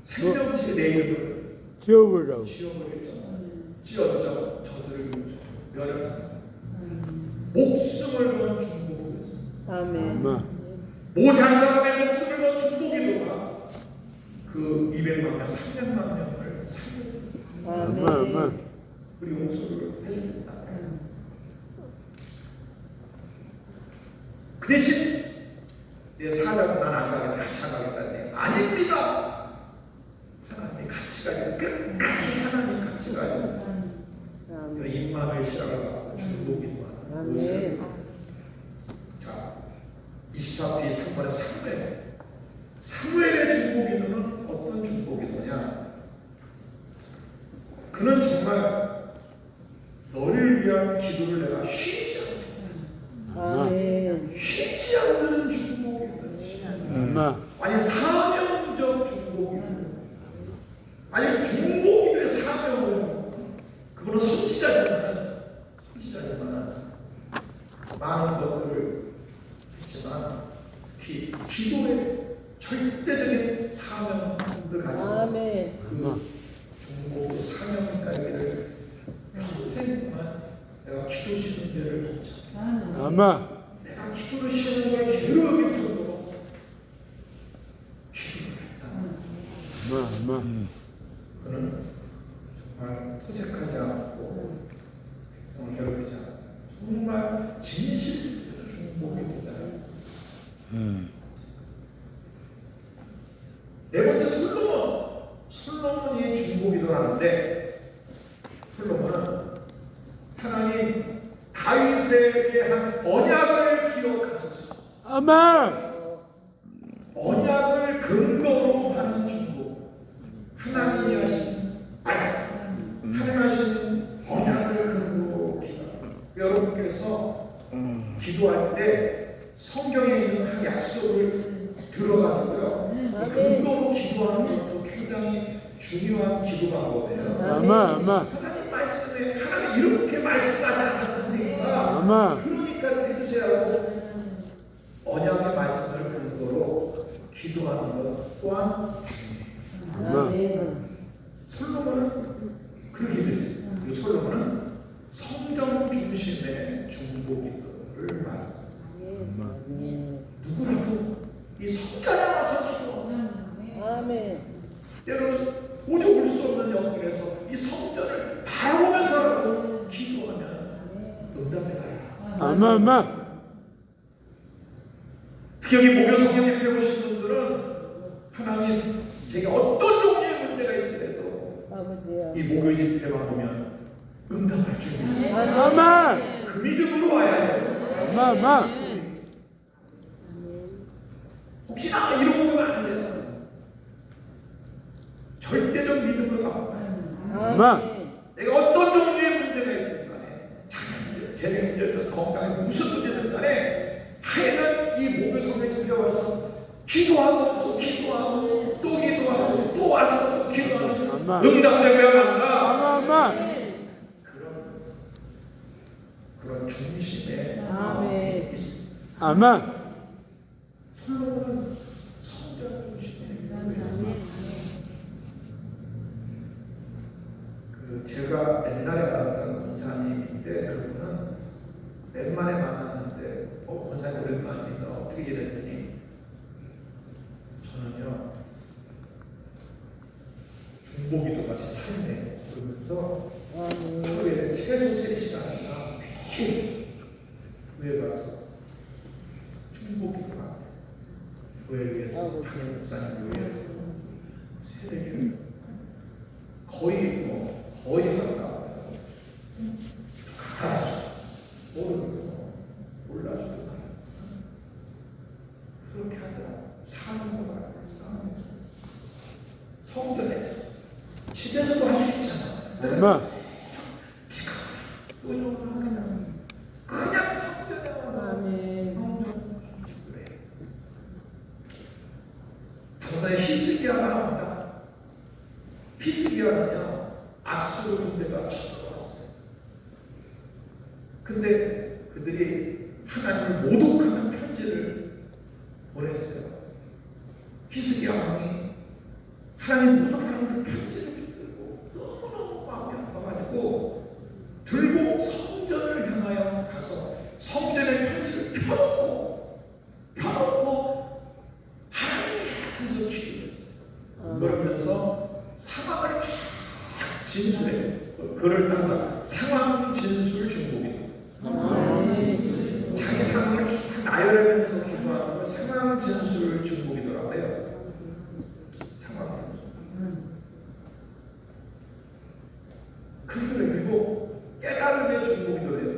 생명체 내 이름을 지어보라고. 지어져 저들을 멸하세요. 목숨을 건 중보기도 아멘. 모세 한 사람의 목숨을 건 중보기도가 그 200만 명, 300만 명을 살려줍니다. 아멘. 우리 용서를 해줍니다. 그 대신 내 사자가 난안 가겠다, 같이 안 가겠다니. 아닙니다. 하나님 같이 가야 돼. 끝까지 하나님 같이 가야 돼. 임마누엘 시라고 중복이 아멘. 자, 24피 3번에 사무엘의 중보기도는 어떤 중보기도냐? 그는 정말 너를 위한 기도를 내가 쉬지 않는 중보기도. 아니 사명적 중보기도. 아니 중보기도의 사명을 그거는 선지자지만 많은 것들을 했지만 기도의 절대적인 사명을 가지고 아멘. 그 중보 사명 따위를 평생만 내가 기도 쉬는 데를 아멘. 내가 기도를 쉬는 걸 죄로 여길 정도로 기도를 했다. 그는 정말 토색하지 않고 백성을 괴롭히지 않고 정말 진실적으로 중보기도다. 네 번째 솔로몬이 중보기도를 하는데 솔로몬은 하나님 다윗에게 한 언약을 기억하소서. 아멘. 언약을 근거로 하는 중보. 하나님이 하신 말씀, 하나님 하신 언약을 근거로 기도. 여러분께서 기도할 때 성경에 있는 한 약속을 들어가지고요. 근거로 기도하는 것도 굉장히 중요한 기도 방법이에요. 아멘. 하나님 말씀에 하나님 이렇게 말씀하지 않았습니까? 아멘. 그러니까 해주세요. 언약의 말씀을 근거로 기도하는 것 또한 중요해요. 솔로몬은 그렇게 됐어요. 그리고 솔로몬은 성경 중심의 중보기도를 말했어요. 누구라도 이 성전에 와서 기도하면 아멘. 때로는 오지 올 수 없는 영역에서 이 성전을 바라보면서 기도하면 응답이 가요. 아멘. 특히 여기 목요 성경에 배우신 분들은 하나님 제게 어떤 종류의 문제가 있더라도 아버지야. 이 목요 집회만 보면 응답할 줄 믿습니다. 아멘. 그 믿음으로 와야 해요. 아멘. 혹시나 이러고 오면 안 돼요. 절대적 믿음을 갖고 아멘. 내가 어떤 종류의 문제가 있든 간에 제 문제든 건강에 무슨 문제든 간에 하여간 이 목요 성경 집회 와서 기도하고 또 기도하고 또 기도하고 또 와서 또 기도하고 응답되고야 만다. 아멘. 그런 중심의 아멘. 있습니다. 아멘. 솔로몬은 성전 중심의 제가 옛날에 알았던 권사님인데 그분은 웬만에 만났는데 권사님 오랜만이니까 어떻게 이랬더니 저는요 중보기도 같이 살네 그러면서 하루에 최소 3시간이나 매일 교회 가서 중보기도 하고 교회 위해서 담임 목사님 위해서 새벽에 거의 가까워요. 모르고 몰라주고 그렇게 하더라고요. 사는 거 말고 성전에서 집에서도 할 수 있잖아. 그냥 성전에만 아멘. 다섯에 히스기야가 나옵니다. 히스기야는요 아수르 군대가 쳐들어왔어요. 근데 그들이 하나님을 모독하는 편지를 보냈어요. 히스기야 왕이 하나님 모독하는 그 편지를 들고 너무너무 마음이 아파가지고 들고 성전을 향하여 가서 성전의 편지를 펴놓고 하나님 앞에서 기도했어요. 그러면서 상황을 쫙 진술해. 그를 따라 상황 진술 중복이에요. 자기 상황을 쫙 나열하면서 기도하는 걸 상황 진술 중복이더라고요. 상황 진술. 그리고 깨달음의 중복이더래요.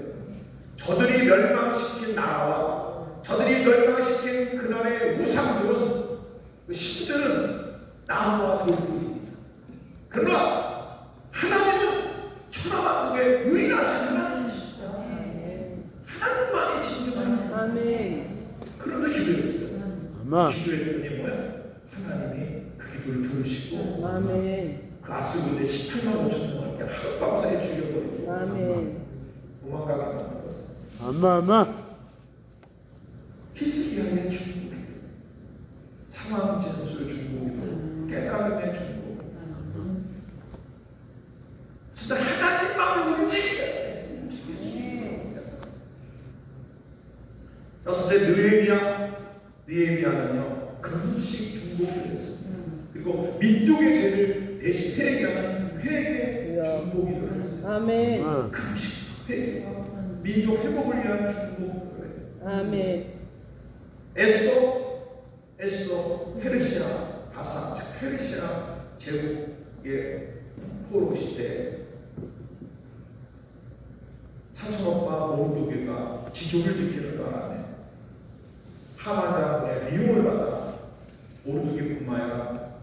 저들이 멸망시킨 나라와 저들이 멸망시킨 그날의 우상들은 그 신들은 나무와 돌뿐입니다. 그러나 하나님은 천하만국의 유일하신 하나님이십니다. 하나님만이 진정한 아멘. 그런데 기도했어요. 아멘. 기도했더니 뭐야? 하나님이 그 기도를 들으시고 아멘. 그 아수르대 18만 5천 명을 이렇게 하룻밤 사이에 죽여버리고 아멘. 도망가게 만든 거예요. 아멘. 히스기야의 중국, 상황 진술 중국, 깨달음의 중국. 진짜 하나님만 움직이게. 그래서 느헤미야는요 금식 중복을 했어요. 그리고 민족의 죄를 대신 회개하는 회개 중복이 들어있어요. 아멘. 금식 회개, 민족 회복을 위한 중복을 해요. 아멘. 에스더 페르시아 바사, 즉 페르시아 제국의 포로 시대 사천오빠 모르드게가 지족을 지키는 바람에 하만 장군의 미움을 받아 모르드게뿐만 아니라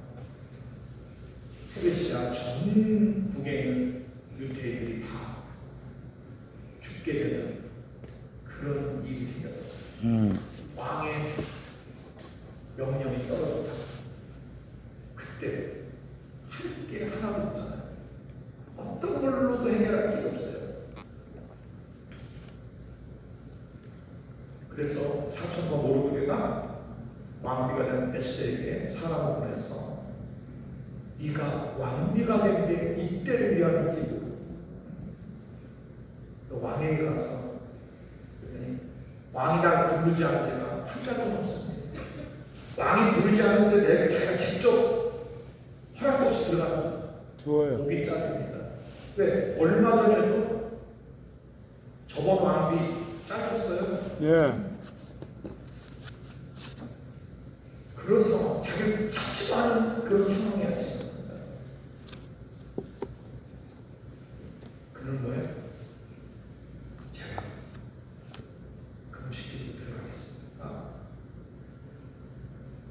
페르시아 전국에 있는 유대인들이 다 죽게 되는 그런 일이 생겼어요. 왕의 명령이 떨어졌다. 그때 할 게 하나도 없잖아요. 어떤 걸로도 해결할 게 없어요. 그래서 사천과 모르드게가 왕비가 된 에스더에게 사람을 보내서 네가 왕비가 된 게 이때를 위함이지. 왕에게 가서 왕이다 부르지 않은 데가 한 가지도 없습니다. 왕이 부르지 않는데 내가 자기가 직접 허락 없이 들어가면 좋아요. 목이 잘립니다. 왜? 얼마 전에도 저번 왕비 잘렸어요. 예. 그런 상황, 자기를 찾지도 않은 그런 상황이야 지금. 그런 거예요. 제가 금식기로 들어가겠습니다.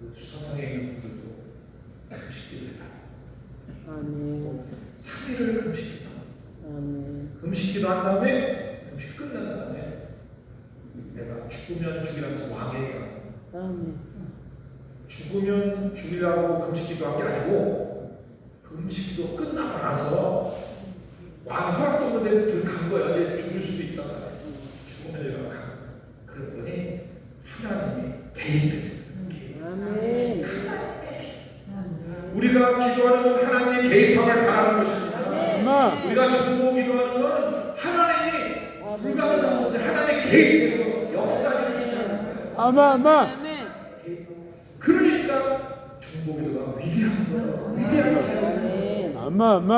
그 수사상에 있는 분들도 금식기를 해라. 아멘. 3일을 금식했다. 아멘. 금식기도 한 다음에 금식 끝난 다음에 내가 죽으면 죽이라면서 왕에게 가. 아멘. 죽으면 죽이라고 금식기도 한 게 아니고 금식기도 끝나고 나서 왕이 허락도 없는데 들어간 거야. 얘 죽을 수도 있다. 죽으면 내가 가. 그랬더니 하나님이 개입했어요. 아멘. 우리가 기도하는 건 하나님이 개입하길 바라는 것입니다. 아멘. 우리가 중보 기도하는 건 하나님이 불가능한 것에 하나님의 개입해서 역사를 일으키는 거예요. 아멘. 그러니까 중보 기도가 위대한 거예요. 위대한 거예요. 아멘. 아멘.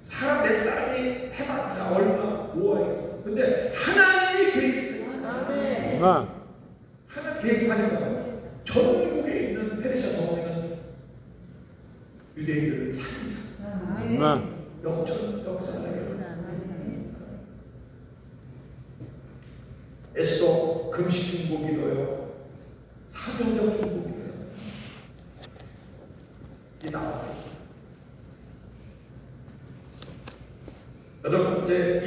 사람 몇 사람이 해봤자 얼마 모아야겠어. 근데 하나님이 개입해요. 아멘. 하나님 개입하니까 전국에 있는 페르시아 정원에는 유대인들을 살립니다. 아멘. 역사를 에스더 금식 중복이로요. 사명적 중복이로요. 이 나와요. 여덟 번째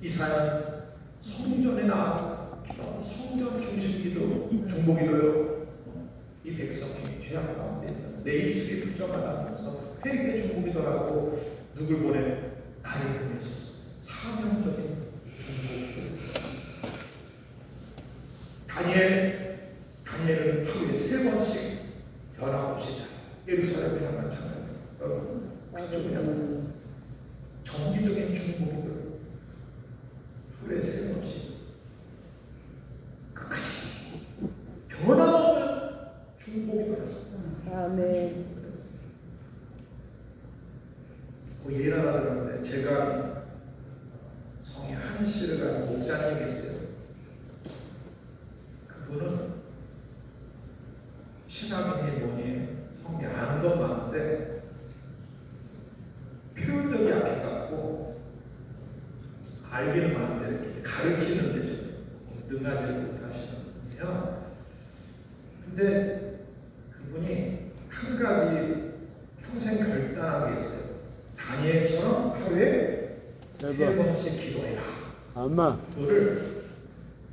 이사야 성전에 나와 성전 중심기도 중복이로요. 이 백성이 죄악 가운데 내 입술이 부정하다면서 회개 중복이더라고. 누굴 보내? 나를 보내소서. 사명적인 중복. 다니엘은 하루에 3번씩 변함없이 예루살렘을 향한 찬양. 정기적인 중복을 하루에 3번씩 끝까지 변함없는 중복이 들어서. 아멘. 예를 하나 들었는데 제가 성이 한시를 가는 목사님이 계세요. 알기는 많은데 가르치는데 능하지 못하시는군요. 근데 그분이 한 가지 평생 결단한 게 있어요. 다니엘처럼 하루에 3번씩 기도해라. 아마. 그거를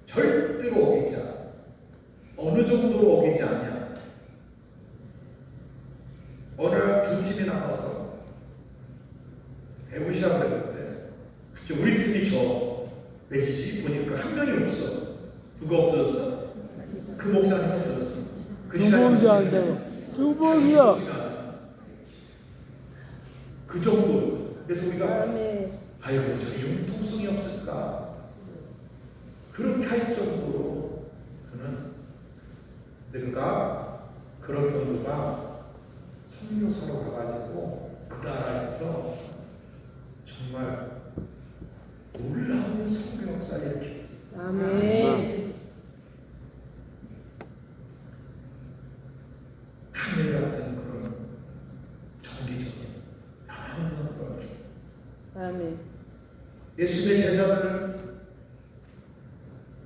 절대로 어기지 않아. 어느 정도로 어기지 않냐. 어느 날 두 팀이 나와서 배구시합을 했는데 우리 팀이 매지지 보니까 한 명이 없어. 누가 없어졌어? 그 목사님 없어졌어. 그 시간에 중복이야. 그 정도. 그래서 우리가 아멘. 아이고 저 융통성이 없을까? 그렇게 할 정도로 그는 내가 그런 정도가 선교사로 가가지고 그 나라에서 정말 놀라운 선교 역사를 일으킵니다. 아멘. 다니엘 같은 그런 정기적인 영원한 걸 주. 아멘. 예수님의 제자들은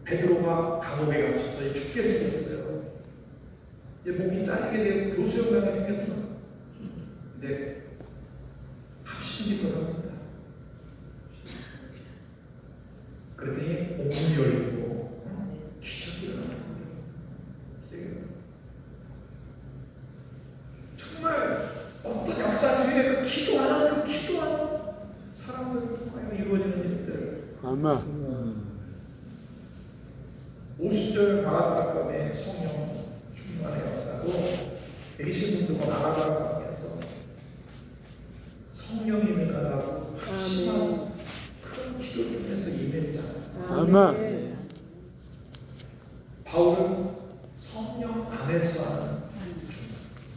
베드로가 감옥에 갇혀서 죽게 생겼어요. 이제 목이 짧게 되고 교수형당이 생겼어. 근데 합심기도를 합니다. 그랬더니 몸이 열리고 기적이 일어납니다. 정말 어떤 역사 중에 그 기도하는 사람을 통하여 이루어지는 일들. 아마. 50절 바라바람의 성령 충만의 역사도 계신 분들과 나아가면서 성령이 임하라고 확신하고 큰 기도 중에서 임했잖아요. 아마. 바울은 성령 안에서 하는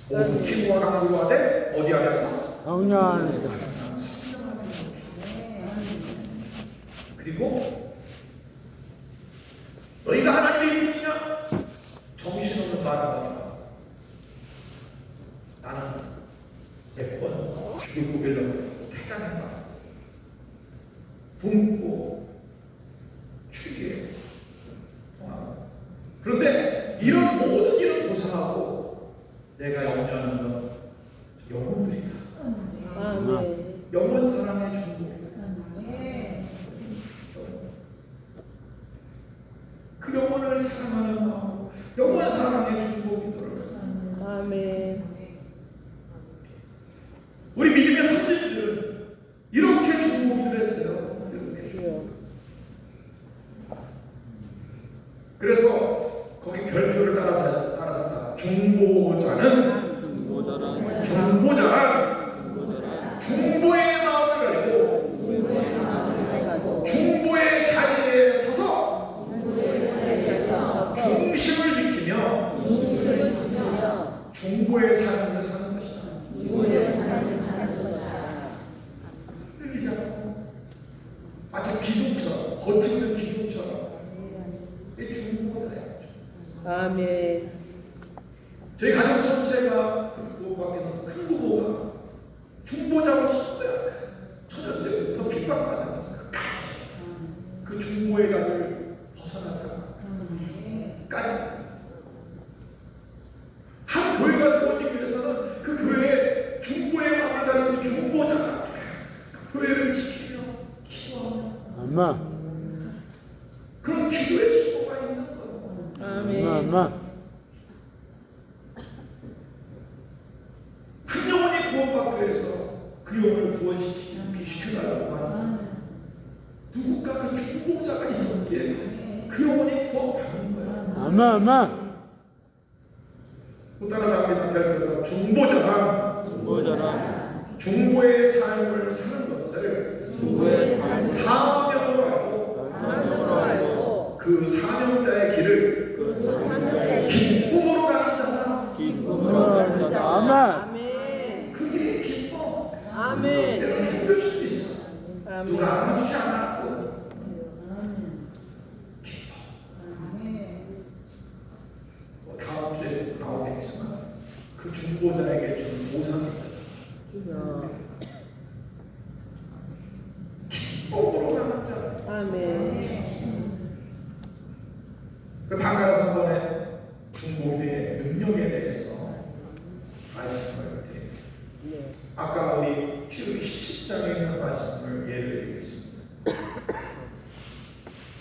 모든 기도와 강구가 돼 어디 안에서? 성령 안에서. 성령 안에서. 그리고 너희가 하나님의 일꾼이냐? 정신없는 말은 뭐냐? 나는 몇 번 죽을 고개를 태장했다. 굶고 추기에 그런데 이런 모든 일을 고사하고 내가 염려하는 건 영혼들이다. 아멘. 영혼 사랑의 중독이다. 그 영혼을 사랑하는 마음, 영원 사랑의 중독이더라고요. 아멘. 우리 믿음의 선진들은 이렇게 중독을 했어요. 주여. 그래서 거기 별표를 따라서 중보자는 중보의 마음을 가지고 중보의 자리에 서서 중심을 지키며 중보의 삶을 사는 것이다. 마치 기둥처럼 버티는 기둥처럼 이 중보자예요. 아멘. 저희 가족 전체가 구원받기는 큰 부부가 중보자로서 천연대부터 핍박받는 그 중보의 자리를 벗어나자까지 한 교회가 세워지기 위해서는 그 교회의 중보의 마음을 가진 중보자가 그 교회를 지키며 기도하며 아마. 그런 기도의 수고가 있는 거예요. 아멘. 아마. 한 영혼이 구원받기 위해서 그 영혼을 구원시키고 비시켜달라고 하는 누군가 그 중보자가 있었기에 그 영혼이 구원받는 거야. 아마. 또 따라서 합니다. 별표가 중보자가 중보의 삶을 사는 것을 사명으로 알고 그 사명자의 길을 기쁨으로 가는 자다. 아마. 그게 기쁨. 아멘. 여러분 힘들 수도 있어. 아멘. 누가 알아주지 않았고 다음 주에 나오겠지만 그 중보자에게 준 보상이 주여. 기쁨으로 가는 자. 아멘. 그 방가락번에 중보기의 능력에 대해서 말씀을 드립니다. 네. 아까 우리 출애굽기 17장에 있는 말씀을 예를 드리겠습니다.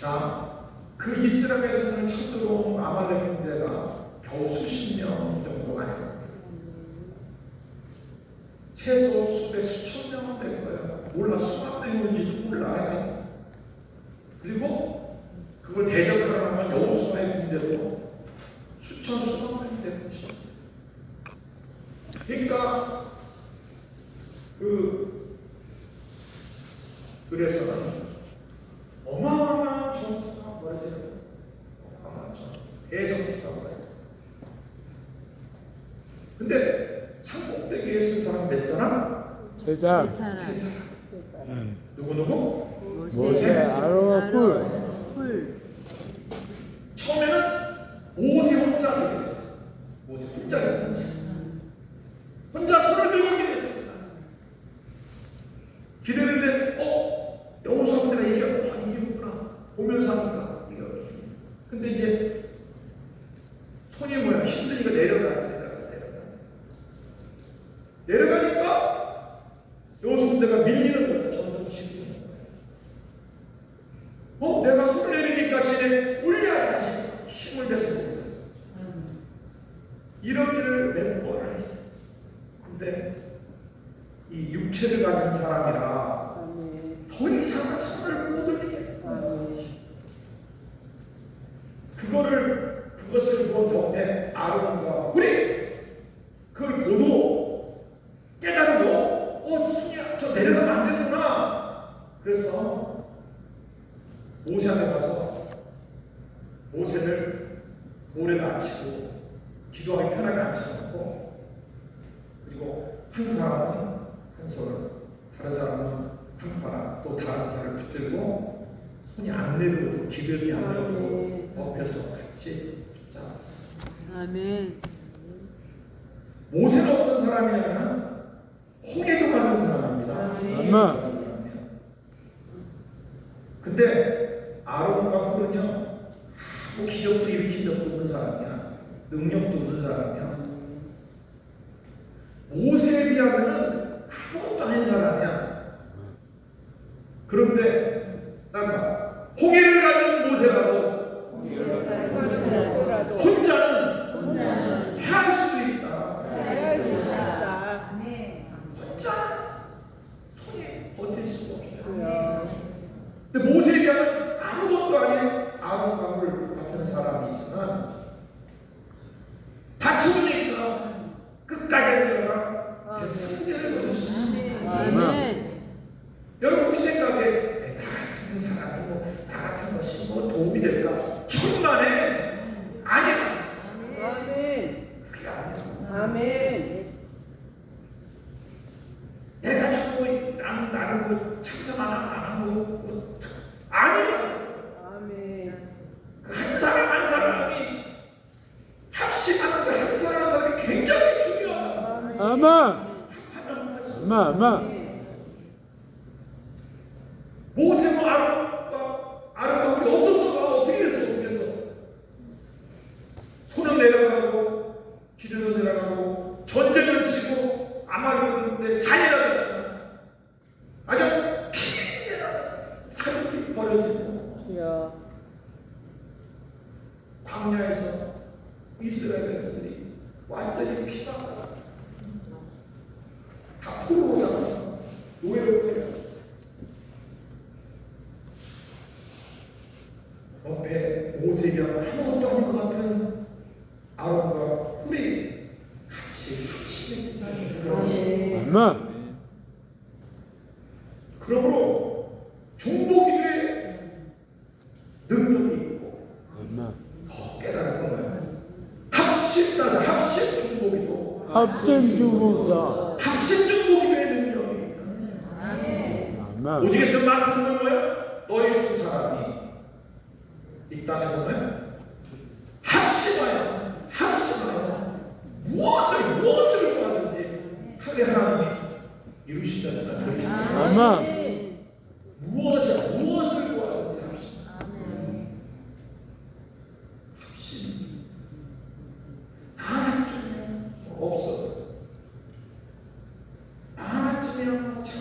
자, 그 이스라엘 백성을 쳐들어온 아말렉 군대가 겨우 수십 명 정도 아닙니다. 최소 수천 명은 될 거예요. 몰라, 수만 명인지도 몰라요. 그리고 그걸 대적하려면 여호수아의 군대도 수만 명이 될 것이죠. 그러니까 그래서는 어마어마한 전투가 벌어지는 거예요. 어마어마한 전투, 대전투가 벌어져요. 근데 상복대기에 쓴 사람 몇 사람? 세 사람. 세 사람. 응. 누구? 모세, 아론과 뿔. 처음에는 모세 혼자 기도했어요. 모세 혼자 기도했어요. 혼자 손을 들고 기도했습니다. 기도했는데 여호수아가 이겼구나. 보면서 합니다. 근데 이제 손이 힘드니까 내려가니까 여호수아가 밀리는 거예요. 점점 시키는 거예요. 내가 손을 내리니까 쟤네 올려야 다시 힘을 내서 올렸어요. 이러기를 몇 번을 했어요. 근데 이 육체를 가진 사람이라 아멘. 더 이상한 손을 못 올리게. 아멘. 그것을 본 옆에 아론과 훌이 그걸 보고 깨달고 손이 저 내려가면 안 되는구나. 그래서 모세한테 가서 모세를 모래에 앉히고 기도하기 편하게 앉혀놓고 그리고 한 사람은 한 손을 다른 사람은 한 팔, 또 다른 팔을 붙들고 손이 안 내려오고 기별이 안 내려오고 엎여서 같이 붙자. 아멘. 모세는 어떤 사람이냐면 홍해도 가는 사람입니다. 아멘. 근데 아론과 훌은요 아무 기적도 일으킨 적도 없는 사람이야. 능력도 없는 사람이야. 모세에 비하면 아무것도 아닌 사람이야. 그런데 홍해를 가는 모세라도 혼자는 해할 수도 있다. 혼자 손에 버틸 수가 없다. 근데 모세에 비하면 아무것도 아닌 아론과 훌 같은 사람이지만 다쳐보니까 끝까지 내가 승리를 거두셨습니다. 아멘. 여러분 혹시 생각에 나 같은 사람이고 나 같은 것이 도움이 될까? 천만에 아니야. 아멘. 그게 아니야. 아멘. 내가 자꾸 나를 참석 안 하고 아니야. 아멘. 한 사람이 합심하는 한 사람이 굉장히 중요하다. 아멘. 아멘. 모세와 아론과 훌이 없었어. 어떻게 했어? 손은 내려가고 기도는 내려가고 전쟁을 치고 아말렉인데 잔인하다. 아주 피해라 사육이 벌어지고 주여. 광야에서 이스라엘들이 완전히 피가 다 포로로 잡아서 노예로 보내요. 옆에 모세가 아무것도 아닌 것 같은 아론과 훌이 같이 신했다는 그런 아멘. 그러므로 중보기도에 능력이 있고 아멘. 더 깨달은 거예요. 합심 중보기도 합심 주복자. 합심 중보기도의 능력이 있다. 아멘. 오직에서 말하는 거예요. 너희 두 사람이 이 땅에서는 합심하여 무엇을 구하든지 하게 하나님이 이루시다는 아멘. 무엇을 구하든지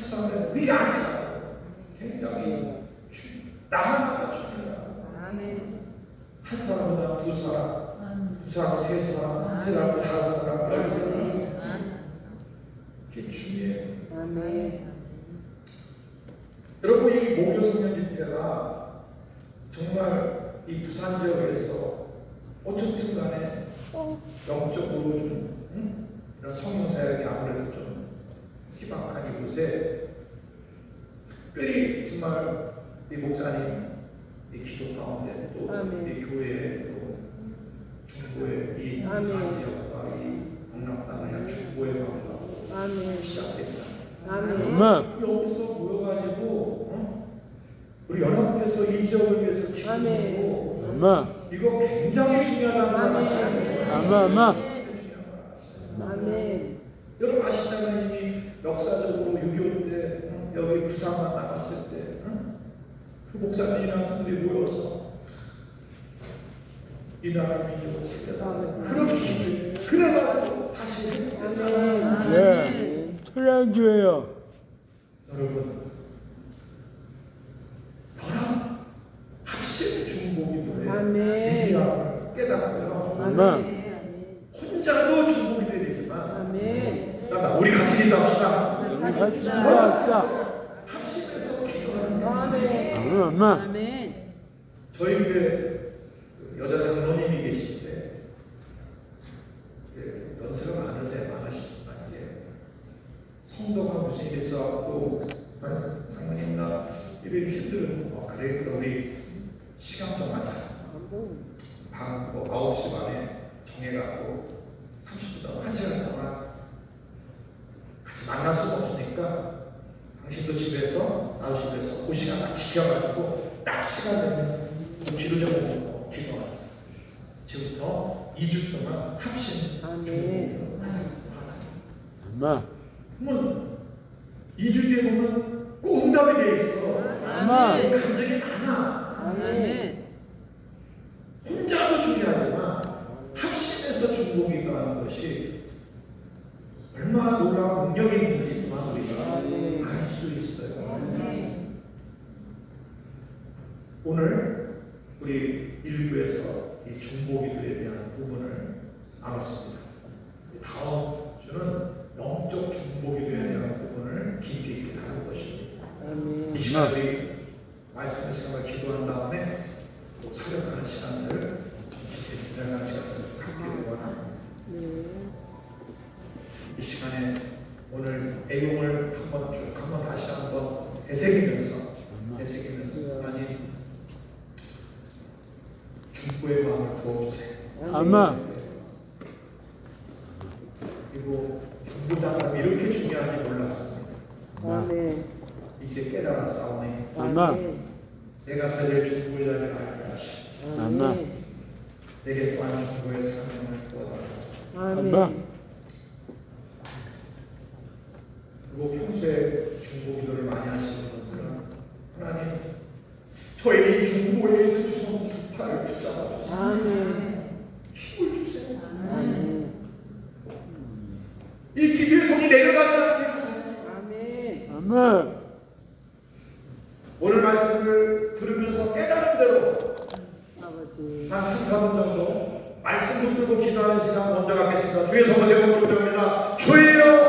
참사는 그게 아니라 굉장히 나라가 중요해요. 아멘. 한 사람보다 두 사람, 두 사람, 세 사람, 세 사람, 다섯 사람, 열 사람. 그게 중요해요. 아멘. 여러분 이 목요 성령 집회가 정말 이 부산 지역에서 어쨌든 간에 영적으로 좀 이런 성령 사역이 아무래도 좀 희박한 이곳에 특별히 정말 이 목사님 이 기도 가운데 또 아멘. 이 교회 또 중보의 이 부산 아멘. 지역과 이 영락당을 중보의 마음으로 아멘. 시작됐다. 아멘. 아멘. 여기서 모여가지고 우리 연합해서 이 지역을 위해서 기도하고 아멘. 이거 굉장히 중요하다는 걸 아멘. 아셔야 돼요. 아멘. 아멘. 여러분 아시잖아요. 이미 역사적으로 6.25 때 여기 부산만 나갔을 때 그 목사님이랑 사람들이 모여서 이 나라 민족을 지켜라. 그렇게 그래가지고 다시 했잖아요. 예. 천양교회요. 여러분 너랑 합심 중복이 뭐예요? 아멘. 이해하고 깨닫고요. 아멘. 혼자도 중복이 되지만 아멘. 우리 같이 기도합시다. 같이 기도합시다. 합심해서 기도하는 거예요. 아멘. 아멘. 아멘. 저희 교회 여자 장로님이 계신데 연세가 많으시지만 성도가 무슨 일이 있어 또 장로님나 이렇게 힘들고 그래 그럼 우리 시간 좀 맞자. 밤 9시 반에 정해갖고 30분 동안 1시간 동안 같이 만날 수가 없으니까 당신도 집에서 나도 집에서 그 시간 딱 지켜가지고 딱 시간 되면 기도 좀 보고 기도하자. 지금부터 2주 동안 합심 아멘. 아멘. 그러면 2주 뒤에 보면 꼭 응답이 돼 있어. 아멘. 감정이 많아. 아멘. 혼자도 중요하지만 합심해서 중복이 가는 것이 얼마나 놀라운 능력이 있는지 그만 우리가 알 수 있어요. 오늘 우리 1부에서 이 중보기도에 대한 부분을 알았습니다. 다음 주는 영적 중보기도에 대한 부분을 깊이 있게 다룰 것입니다. 아멘. 이 시간 우리 말씀 시간을 기도한 다음에 또 사역하는 시간을 진행하는 시간을 갖기를 원합니다. 이 시간에 오늘 애용을 한번 다시 한번 되새기면서 하나님 중보의 마음을 부어주세요. 아멘. 그리고 중보자가 이렇게 중요한지 몰랐습니다. 아멘. 이제 깨달았사오니 아멘. 내가 살릴 중보의 자리를 알게 하시고 아멘. 내게 또한 중보의 사명을 부어달라. 아멘. 그리고 평소에 중보 기도를 많이 하시는 분들은 하나님 저에게 중보의 두손 두 팔을 붙잡아 주세요. 아멘. 힘을 주세요. 아멘. 이 기도의 손이 내려가지 않게 해주세요. 아멘. 아멘. 오늘 말씀을 들으면서 깨달은 대로 아버지. 한 3, 4분 정도 말씀 붙들고 기도하는 시간 먼저 갖겠습니다. 주의 성모 제목으로 기도합니다. 주여